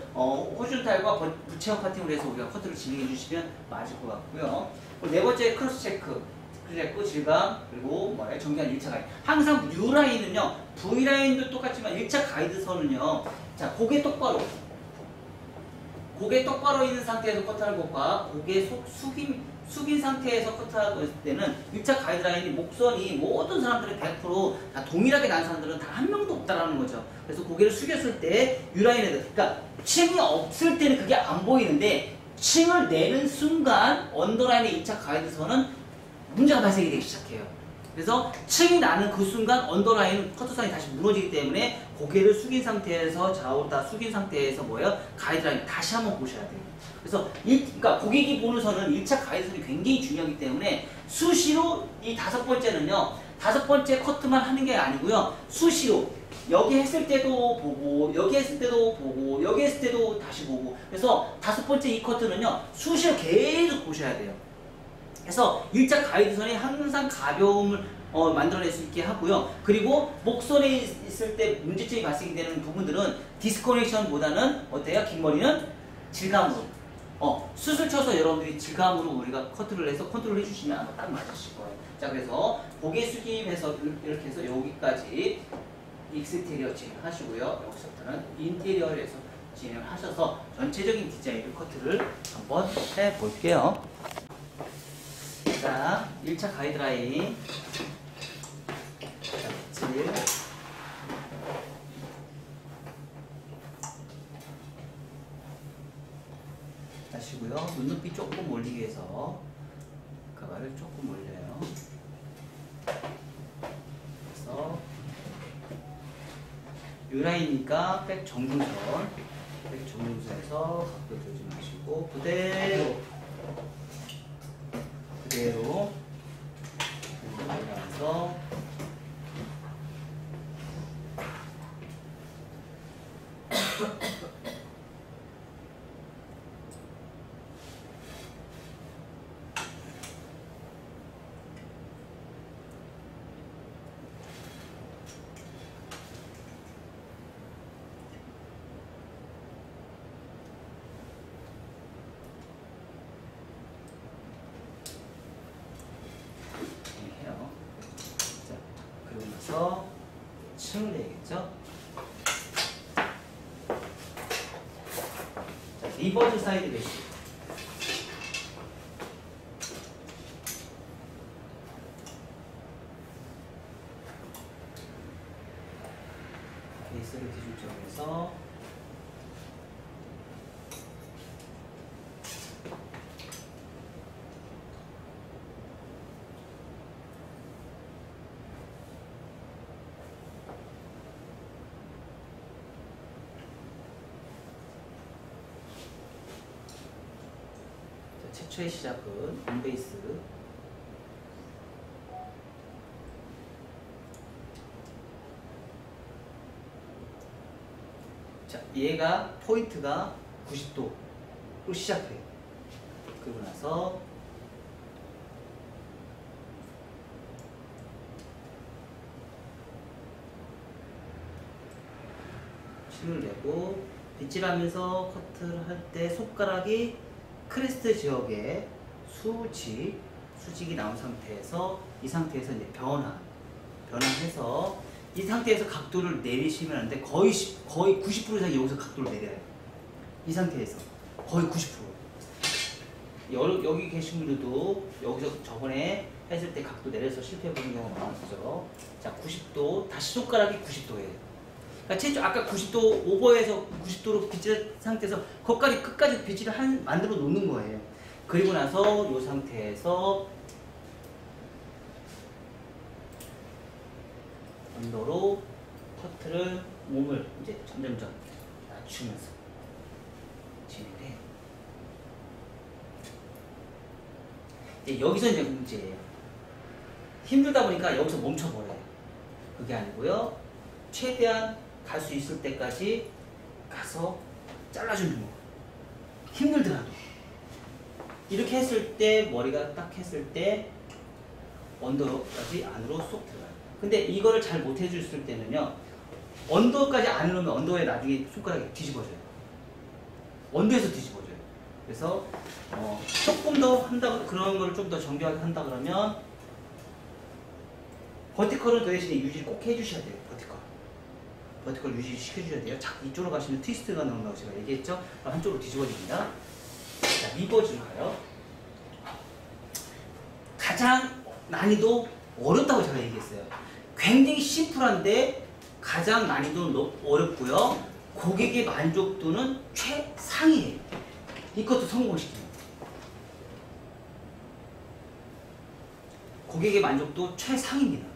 호리존탈과 부채형 파팅을 해서 우리가 커트를 진행해 주시면 맞을 것 같고요. 그리고 네 번째, 크로스 체크, 질감, 그리고 정교한 1차 가이드. 항상 U라인은요, V라인도 똑같지만 1차 가이드선은요, 자, 고개 똑바로 있는 상태에서 커트하는 것과 고개 숙인 상태에서 커트할 때는 1차 가이드라인이 목선이 모든 사람들이 100% 동일하게 난 사람들은 단 한 명도 없다라는 거죠. 그래서 고개를 숙였을 때 U라인에, 그러니까 층이 없을 때는 그게 안 보이는데 층을 내는 순간 언더라인의 2차 가이드선은 문제가 발생이 되기 시작해요. 그래서 층이 나는 그 순간 언더라인 커트선이 다시 무너지기 때문에 고개를 숙인 상태에서 좌우로 다 숙인 상태에서 가이드라인 다시 한번 보셔야 돼요. 그래서 그러니까 고객이 보는 선은 1차 가이드선이 굉장히 중요하기 때문에 수시로 이 다섯 번째는요, 다섯 번째 커트만 하는 게 아니고요, 수시로 여기 했을 때도 보고, 여기 했을 때도 보고, 여기 했을 때도 다시 보고, 그래서 다섯 번째 이 커트는요, 수시로 계속 보셔야 돼요. 그래서 1차 가이드선이 항상 가벼움을 만들어낼 수 있게 하고요. 그리고 목선에 있을 때 문제점이 발생이 되는 부분들은 디스커넥션보다는 어때요? 긴 머리는 질감으로. 수술 쳐서 여러분들이 질감으로 우리가 커트를 해서 컨트롤 해주시면 아마 딱 맞으실 거예요. 자, 그래서 고개 숙임해서 이렇게 해서 여기까지 익스테리어 진행하시고요. 여기서부터는 인테리어에서 진행하셔서 전체적인 디자인을 커트를 한번 해볼게요. 자, 1차 가이드라인. 자, 빗질. 하시고요. 눈높이 조금 올리기 위해서 가발을 조금 올려요. 그래서 U라인이니까 백 정중선에서 각도 조심하시고 그대로 올라가서 해요. 자, 그러고 나서 층을 내야겠죠? 자, 리버즈 사이드 메쉬. 베이스를 기준점으로 해서 최초의 시작은 온베이스. 자, 얘가 포인트가 90도로 시작해요. 그러고 나서 실을 내고 빗질하면서 커트를 할 때 손가락이 크레스트 지역에 수직이 나온 상태에서 이 상태에서 이제 변환해서 이 상태에서 각도를 내리시면 하는데 거의 90% 이상 여기서 각도를 내려요. 이 상태에서 거의 90%. 여기 계신 분들도 여기서 저번에 했을 때 각도 내려서 실패해 보는 경우가 많았죠. 자, 90도 다시 손가락이 90도예요. 그러니까 최초 아까 90도 오버해서 90도로 빗질 상태에서 거기까지 끝까지 빗질을 만들어 놓는 거예요. 그리고 나서 이 상태에서 언더로 커트를 몸을 이제 점점점 낮추면서 진행해요. 이제 여기서 이제 문제예요. 힘들다 보니까 여기서 멈춰버려요. 그게 아니고요. 최대한 갈 수 있을 때까지 가서 잘라주는 거. 힘들더라도. 이렇게 했을 때 머리가 딱 했을 때 언더까지 안으로 쏙 들어가요. 근데 이거를 잘 못 해줬을 때는요. 언더까지 안 넣으면 언더에 나중에 손가락이 뒤집어져요. 언더에서 뒤집어져요. 그래서 조금 더 한다 그런 거를 좀 더 정교하게 한다 그러면 버티컬은 그 대신에 유지 꼭 해주셔야 돼요. 버티컬 유지 시켜주셔야 돼요. 자, 이쪽으로 가시면 트위스트가 나온다고 제가 얘기했죠. 한쪽으로 뒤집어집니다. 자, 리버즈로 가요. 가장 난이도 어렵다고 제가 얘기했어요. 굉장히 심플한데 가장 난이도는 어렵고요. 고객의 만족도는 최상이에요. 이것도 성공시킵니다. 고객의 만족도 최상입니다.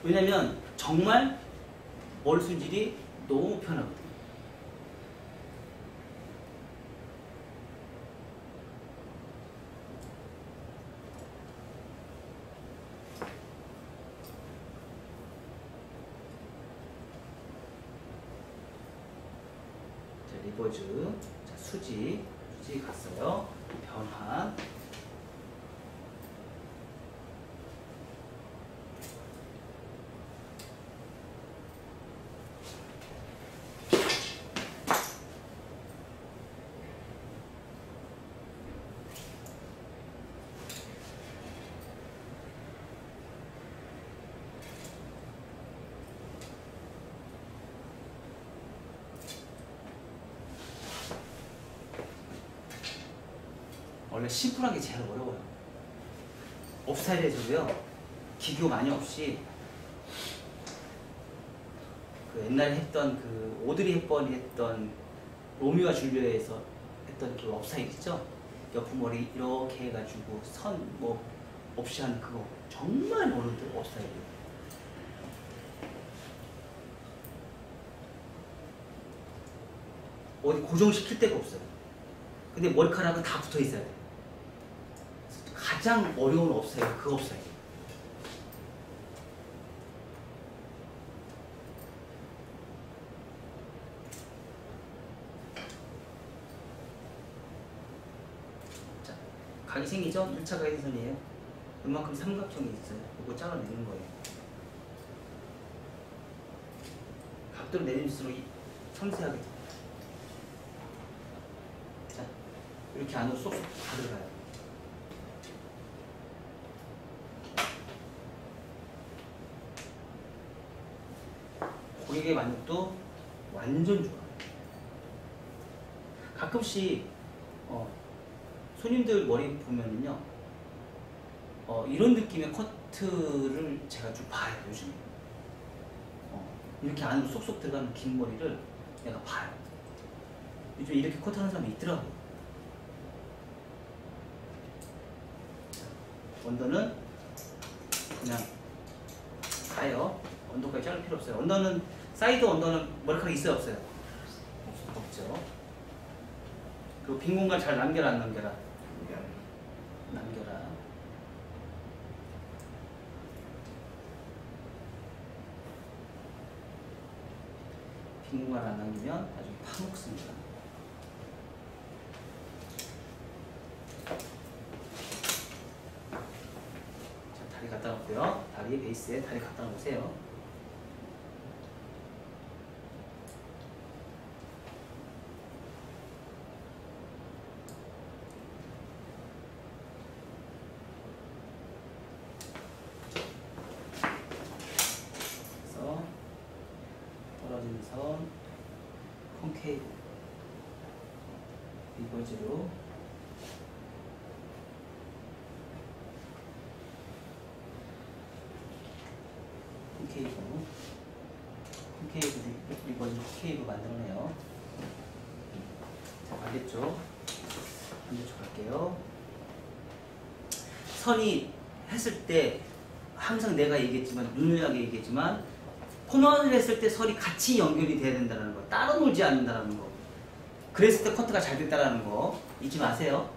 왜냐면 정말 머리 손질이 너무 편하거든요. 자, 리버즈, 자, 수지 갔어요. 변환. 원래 심플한 게 제일 어려워요. 업스타일에서도요, 기교 많이 없이 그 옛날에 했던 그 오드리 헵번이 했던 로미오와 줄리엣에서 했던 그 업사이드 있죠? 옆 머리 이렇게 해가지고 선 뭐 없이 하는 그거 정말 모르는데 업사이드. 어디 고정시킬 데가 없어요. 근데 머리카락은 다 붙어 있어야 돼. 가장 어려운 업사이드 그 업사이드. 자, 각이 생기죠? 1차 가이드선이에요. 이만큼 삼각형이 있어요. 이거 잘라내는 거예요. 각도를 내릴수록 섬세하게. 자, 이렇게 안으로 쏙쏙 다 들어가요. 고객의 만족도 완전 좋아요. 가끔씩 손님들 머리 보면은요, 이런 느낌의 커트를 제가 좀 봐요, 요즘에. 이렇게 안으로 쏙쏙 들어가는 긴 머리를 내가 봐요. 요즘 이렇게 커트하는 사람이 있더라고요. 언더는 그냥 가요. 언더까지 자를 필요 없어요. 언더는, 사이드 언더는 머리카락이 있어요, 없어요? 없죠. 그리고 빈 공간 잘 남겨라, 안 남겨라? 남겨라. 빈 공간 안 남기면 나중에 파먹습니다. 자, 다리 갖다 놓고요. 다리 베이스에 다리 갖다 놓으세요. 떨어지는 선, 콘케이브, 리버즈로 콘케이브, 리버즈, 콘케이브 만들어내요. 자, 반대쪽 갈게요. 선이 했을 때 항상 내가 얘기했지만, 누누하게 얘기했지만, 코너를 했을 때 선이 같이 연결이 돼야 된다는 거, 따로 놀지 않는다는 거. 그랬을 때 커트가 잘 됐다는 거 잊지 마세요.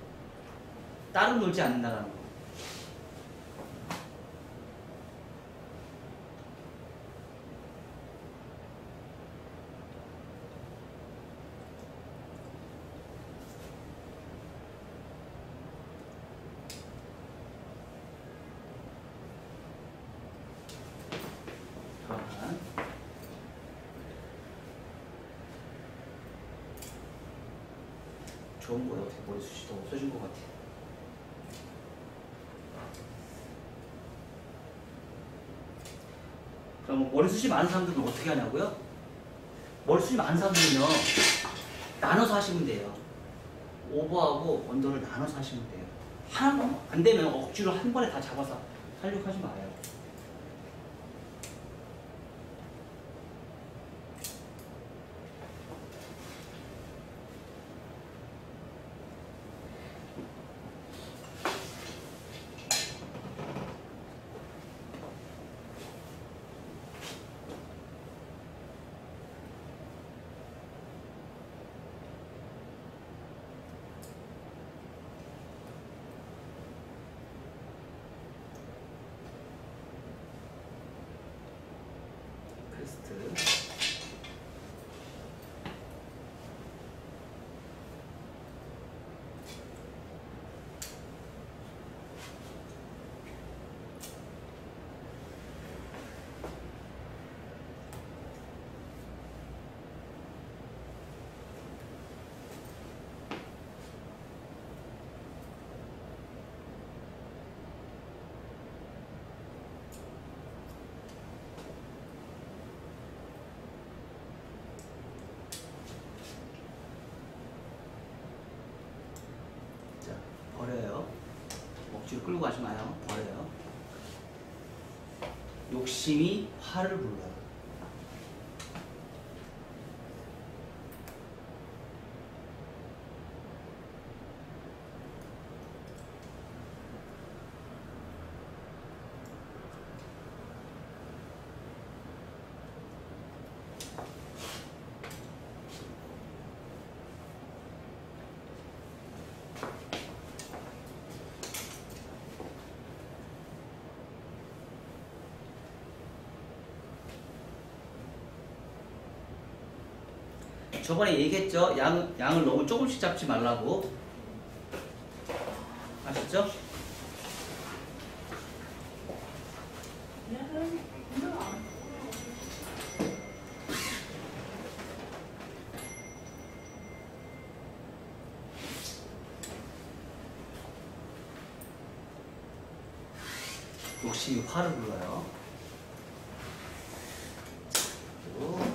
따로 놀지 않는다는 거. 좋은 거예요. 어떻게 머리숱이 더 없어진 것 같아요. 그럼 머리숱이 많은 사람들은 어떻게 하냐고요? 머리숱이 많은 사람들은요, 나눠서 하시면 돼요. 오버하고 언더를 나눠서 하시면 돼요. 하나 안 되면 억지로 한 번에 다 잡아서 하려고 하지 마요. 버려요. 억지로 끌고 가지 마요. 버려요. 욕심이 화를 불러요. 저번에 얘기했죠? 양을 너무 조금씩 잡지 말라고. 아셨죠? 욕심이 화를 불러요. 자, 그리고 오케이.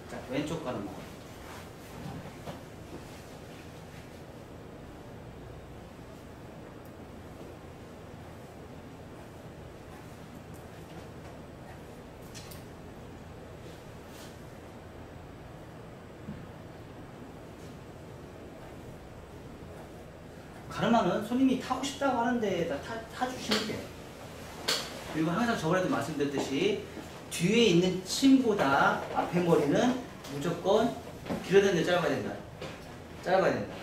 자, 왼쪽 가는 거. 가르마는 손님이 타고 싶다고 하는 데다 타주시면 돼요. 그리고 항상 저번에도 말씀드렸듯이 뒤에 있는 층보다 앞에 머리는 무조건 길어야 된다, 짧아야 된다. 짧아야 된다.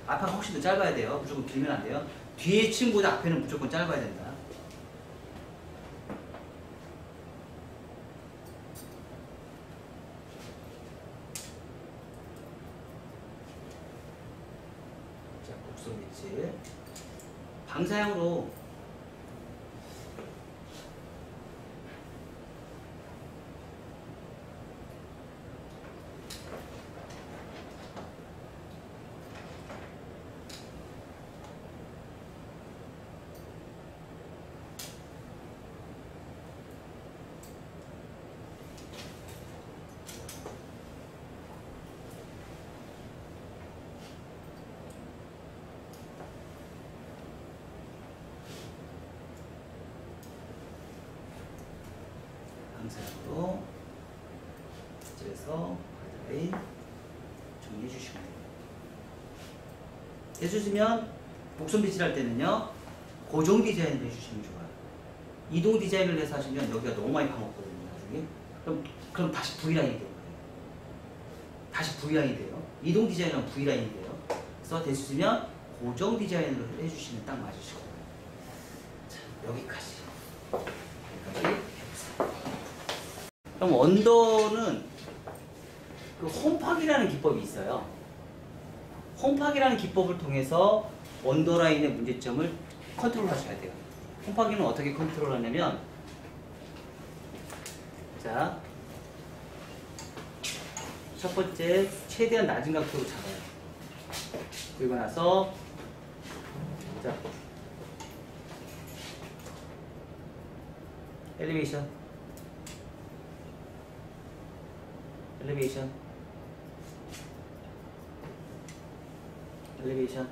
앞에가 훨씬 더 짧아야 돼요. 무조건 길면 안 돼요. 뒤에 층보다 앞에는 무조건 짧아야 된다. 자, 곡선 밑을 방사형으로 방사형으로 그래서 가이드라인 정리해 주시면 돼요. 해주시면 목선 빗질 할 때는요 고정 디자인을 해주시면 좋아요. 이동 디자인을 해서 하시면 여기가 너무 많이 파먹거든요. 나중에 그럼 다시 V라인이 돼요. 다시 V라인이 돼요. 이동 디자인은 V라인이 돼요. 그래서 되시면 고정 디자인을 해주시면 딱 맞으실 거예요. 자, 여기까지 해보세요. 그럼 언더는 그 홈팍이라는 기법이 있어요. 홈팍이라는 기법을 통해서 언더라인의 문제점을 컨트롤 하셔야 돼요. 홈팍이는 어떻게 컨트롤 하냐면, 자, 첫 번째 최대한 낮은 각도로 잡아요. 그리고 나서 자, 엘리베이션 엘리베이션 엘리베이션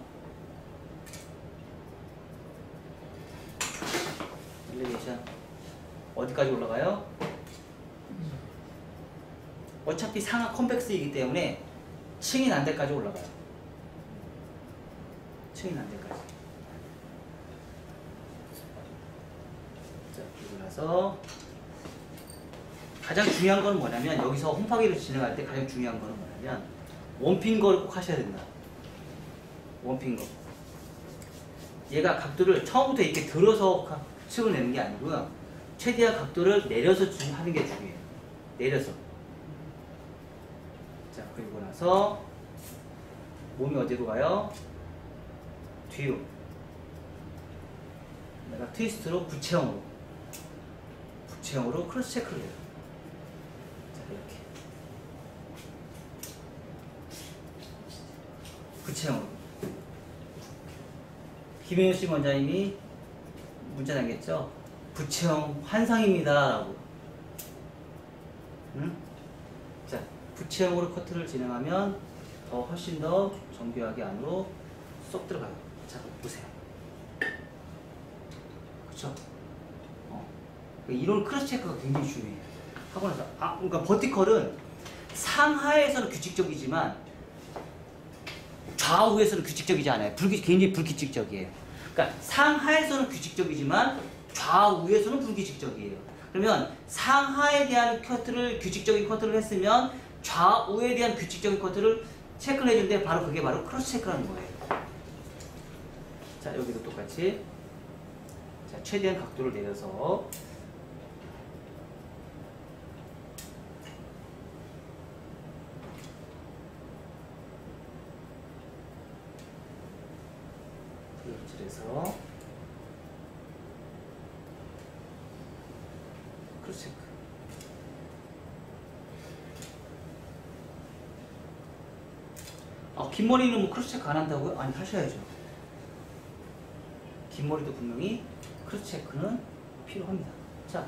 엘리베이션 어디까지 올라가요? 어차피 상하 컴팩스이기 때문에 층이 난 데까지 올라가요. 층이 난 데까지. 자, 그리고 나서 가장 중요한 건 뭐냐면, 여기서 홈파기를 진행할 때 가장 중요한 거는 뭐냐면 원핑거를 꼭 하셔야 된다. 원핑거. 얘가 각도를 처음부터 이렇게 들어서 층을 내는 게 아니고요, 최대한 각도를 내려서 하는 게 중요해요. 내려서. 자, 그리고 나서 몸이 어디로 가요? 뒤로. 내가 트위스트로 부채형으로 크로스 체크를 해요. 자, 이렇게 부채형으로. 김혜윤 씨 원장님이 문자 남겼죠? 부채형 환상입니다 라고. 응? 자, 부채형으로 커트를 진행하면 더 훨씬 더 정교하게 안으로 쏙 들어가요. 자, 보세요. 그쵸? 이런 크로스 체크가 굉장히 중요해요. 하고 나서, 그러니까 버티컬은 상하에서는 규칙적이지만 좌우에서는 규칙적이지 않아요. 굉장히 불규칙적이에요. 그러니까 상하에서는 규칙적이지만 좌우에서는 불규칙적이에요. 그러면 상하에 대한 규칙적인 커트를 했으면 좌우에 대한 규칙적인 커트를 체크를 해주는데, 그게 바로 크로스 체크라는 거예요. 자, 여기도 똑같이. 자, 최대한 각도를 내려서. 도질해서 크로스 체크. 긴 머리는 뭐 크로스 체크 안 한다고요? 아니, 하셔야죠. 긴 머리도 분명히 크로스 체크는 필요합니다. 자,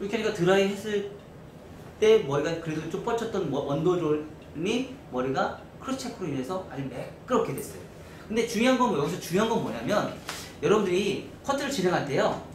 이렇게 하니까 드라이 했을 때 머리가 그래도 좀 뻗쳤던 언더존이 머리가 크로스 체크로 인해서 아주 매끄럽게 됐어요. 근데 중요한 건 여기서 중요한 건 뭐냐면 여러분들이 커트를 진행할 때요.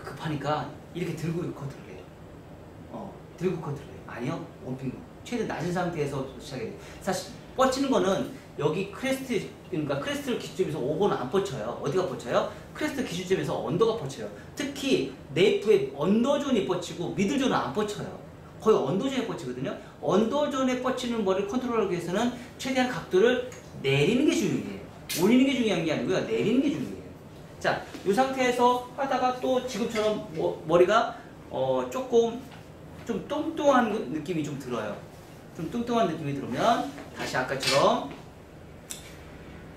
급하니까 이렇게 들고 커트를 해요. 들고 커트를 해요. 아니요. 원핑. 최대 낮은 상태에서 시작해야 돼요. 사실 뻗치는 거는 여기 크레스트, 그러니까 크레스트를 기준점에서 5번은 안 뻗쳐요. 어디가 뻗쳐요? 크레스트 기준점에서 언더가 뻗쳐요. 특히 네이프의 언더존이 뻗치고 미들존은 안 뻗쳐요. 거의 언더존에 뻗치거든요. 언더존에 뻗치는 머리를 컨트롤하기 위해서는 최대한 각도를 내리는 게 중요해요. 올리는 게 중요한 게 아니고요. 내리는 게 중요해요. 자, 이 상태에서 하다가 또 지금처럼 머리가 조금 좀 뚱뚱한 느낌이 좀 들어요. 좀 뚱뚱한 느낌이 들으면 다시 아까처럼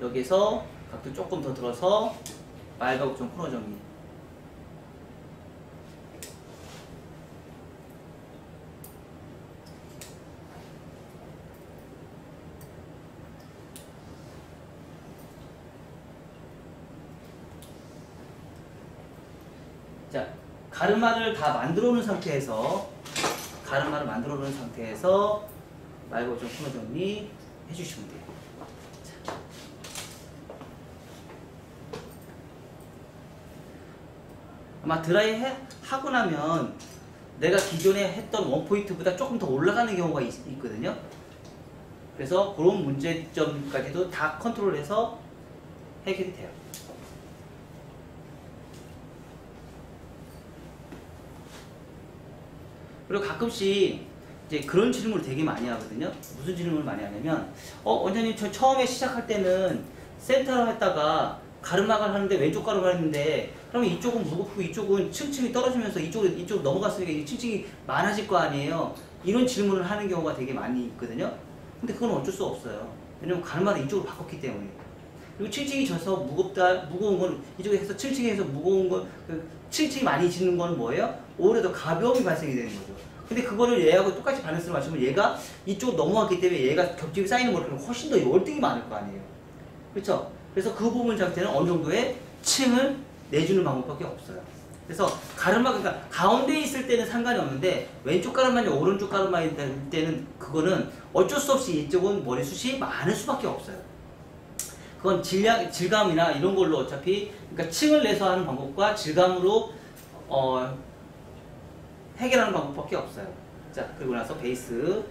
여기서 각도 조금 더 들어서 말가국점 코너 정리. 자, 가르마를 다 만들어 놓은 상태에서 말가국점 코너 정리 해주시면 돼요. 아마 드라이 하고 나면 내가 기존에 했던 원포인트보다 조금 더 올라가는 경우가 있거든요. 그래서 그런 문제점까지도 다 컨트롤해서 해결이 돼요. 그리고 가끔씩 이제 그런 질문을 되게 많이 하거든요. 무슨 질문을 많이 하냐면 원장님 저 처음에 시작할 때는 센터로 했다가 가르마갈 하는데 왼쪽 가르마 했는데 그러면 이쪽은 무겁고 이쪽은 층층이 떨어지면서 이쪽 넘어갔으니까 이 층층이 많아질 거 아니에요. 이런 질문을 하는 경우가 되게 많이 있거든요. 근데 그건 어쩔 수 없어요. 왜냐면 가르마를 이쪽으로 바꿨기 때문에. 그리고 층층이 져서 무거운 건 이쪽에 해서 층층이 해서 무거운 건 층층이 많이 짓는 건 뭐예요? 오히려 더 가벼움이 발생이 되는 거죠. 근데 그거를 얘하고 똑같이 밸런스를 맞추면 얘가 이쪽으로 넘어갔기 때문에 얘가 겹집이 쌓이는 거는 훨씬 더 월등히 많을 거 아니에요. 그렇죠? 그래서 그 부분 잡을 때는 어느 정도의 층을 내주는 방법밖에 없어요. 그래서 가르마, 그러니까 가운데에 있을 때는 상관이 없는데 왼쪽 가르마냐 오른쪽 가르마일 때는 그거는 어쩔 수 없이 이쪽은 머리숱이 많을 수밖에 없어요. 그건 질감이나 이런 걸로 어차피 그러니까 층을 내서 하는 방법과 질감으로 해결하는 방법밖에 없어요. 자, 그리고 나서 베이스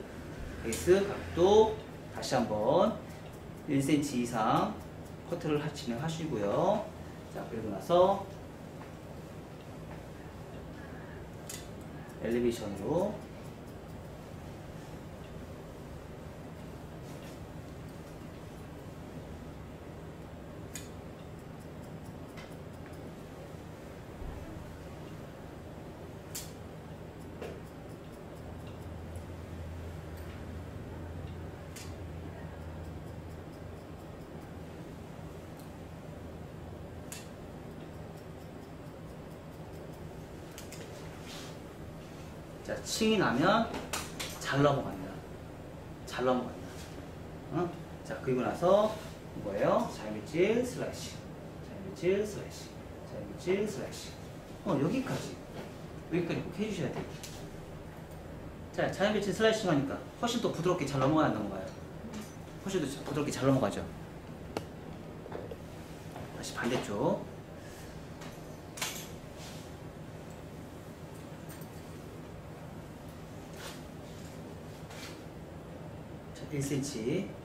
각도 다시 한번 1cm 이상 커트를 진행하시고요. 자, 그리고 나서 엘리베이션으로 자, 층이 나면 잘 넘어간다. 잘 넘어간다. 자, 그리고 나서 뭐예요? 자유밑질 슬라이싱. 자유밑질 슬라이싱. 자유밑질 슬라이싱. 여기까지 꼭 해주셔야 돼요. 자, 자유밑질 슬라이싱 하니까 훨씬 더 부드럽게 잘 넘어가야 안 넘어가요? 훨씬 더 부드럽게 잘 넘어가죠. 다시 반대쪽. 자, 1cm.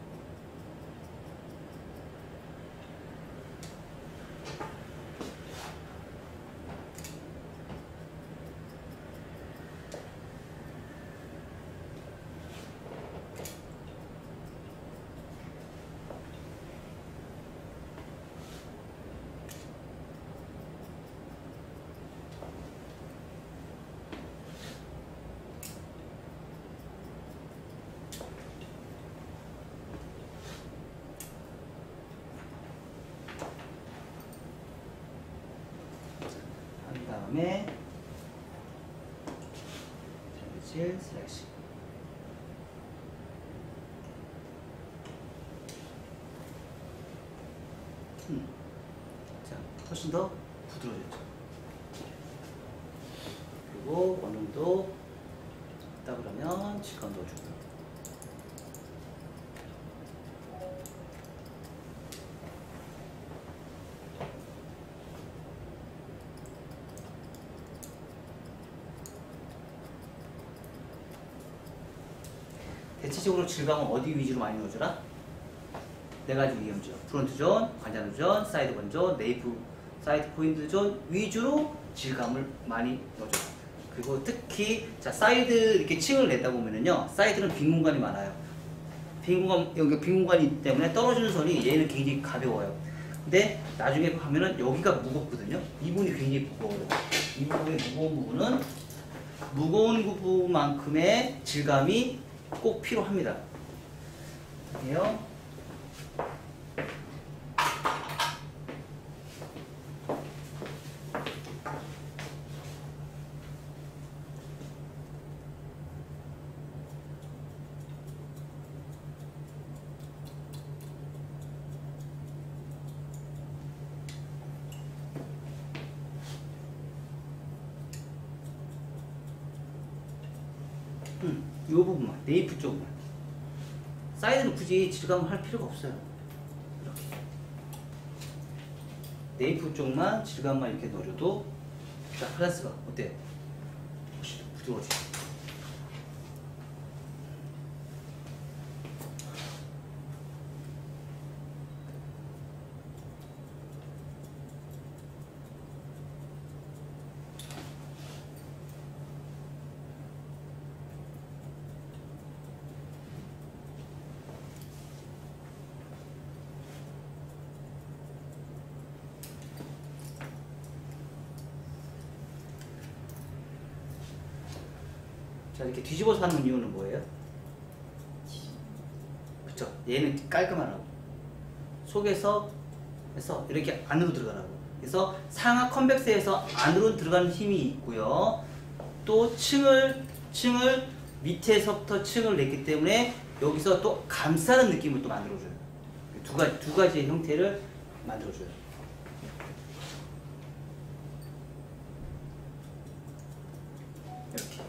재질 슬래시. 자, 훨씬 더 부드러워졌죠. 그리고 원룸도 있다 그러면 질감 넣어주고. 대체적으로 질감은 어디 위주로 많이 넣어주라? 네 가지 위험죠. 프론트 존, 관자놀 존, 사이드 건존, 네이프 사이드 포인트 존 위주로 질감을 많이 넣어줘요. 그리고 특히 자 사이드 이렇게 층을 냈다 보면은요, 사이드는 빈 공간이 많아요. 빈 공간, 여기 빈 공간이 있기 때문에 떨어지는 선이 얘는 굉장히 가벼워요. 근데 나중에 가면은 여기가 무겁거든요. 이 부분이 굉장히 무거워요. 이 부분의 무거운 부분은 무거운 부분만큼의 질감이 꼭 필요합니다. 이게요. 이 부분만, 네이프 쪽만. 사이드는 굳이 질감을 할 필요가 없어요. 이렇게. 네이프 쪽만 질감만 이렇게 넣어줘도, 자, 클래스가 어때요? 훨씬 부드러워지죠. 자, 이렇게 뒤집어서 하는 이유는 뭐예요? 그쵸? 얘는 깔끔하라고. 속에서 해서 이렇게 안으로 들어가라고. 그래서 상하 컨벡스에서 안으로 들어가는 힘이 있고요. 또 층을 밑에서부터 층을 냈기 때문에 여기서 또 감싸는 느낌을 또 만들어줘요. 두 가지의 형태를 만들어줘요. 이렇게.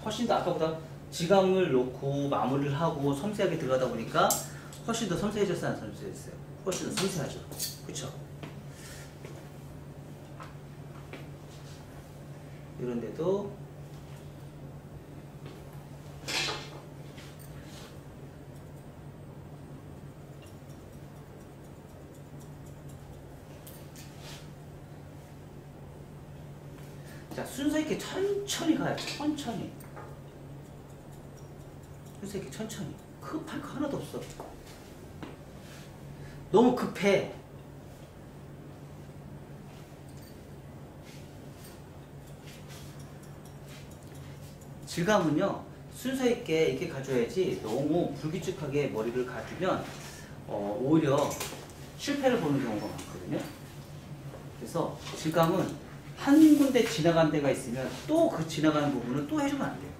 훨씬 더 아까보다 지감을 놓고 마무리를 하고 섬세하게 들어가다 보니까 훨씬 더 섬세해졌어요, 안 섬세해졌어요? 훨씬 더 섬세하죠. 그쵸? 이런데도 자, 순서 있게 천천히 가요. 천천히. 순서 있게 천천히. 급할 거 하나도 없어. 너무 급해. 질감은요, 순서 있게 이렇게 가져야지 너무 불규칙하게 머리를 가주면 오히려 실패를 보는 경우가 많거든요. 그래서 질감은 한 군데 지나간 데가 있으면 또 그 지나가는 부분은 또 해주면 안 돼요.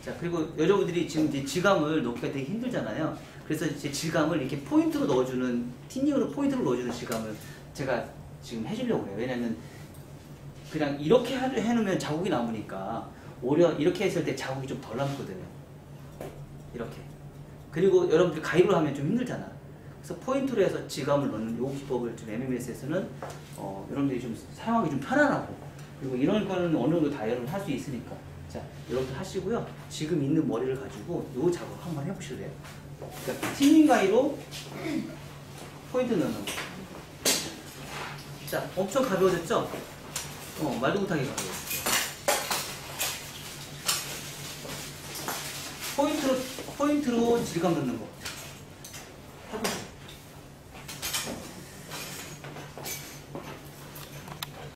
자, 그리고 여자분들이 지금 이제 질감을 넣기가 되게 힘들잖아요. 그래서 이제 질감을 이렇게 포인트로 넣어주는, 틴닝으로 포인트로 넣어주는 질감을 제가 지금 해주려고 해요. 왜냐면 그냥 이렇게 해놓으면 자국이 남으니까 오히려 이렇게 했을 때 자국이 좀 덜 남거든요. 이렇게. 그리고 여러분들 가위로 하면 좀 힘들잖아. 그래서 포인트로 해서 질감을 넣는 요 기법을 좀 MMS에서는 여러분들이 좀 사용하기 좀 편안하고, 그리고 이런 거는 어느 정도 다 여러분 할 수 있으니까, 자, 여러분들 하시고요. 지금 있는 머리를 가지고 요 작업 한번 해보실래요? 그러니까 틴닝 가위로 포인트 넣는 거. 자, 엄청 가벼워졌죠? 말도 못하게 가벼워졌죠. 포인트로 질감 넣는 거.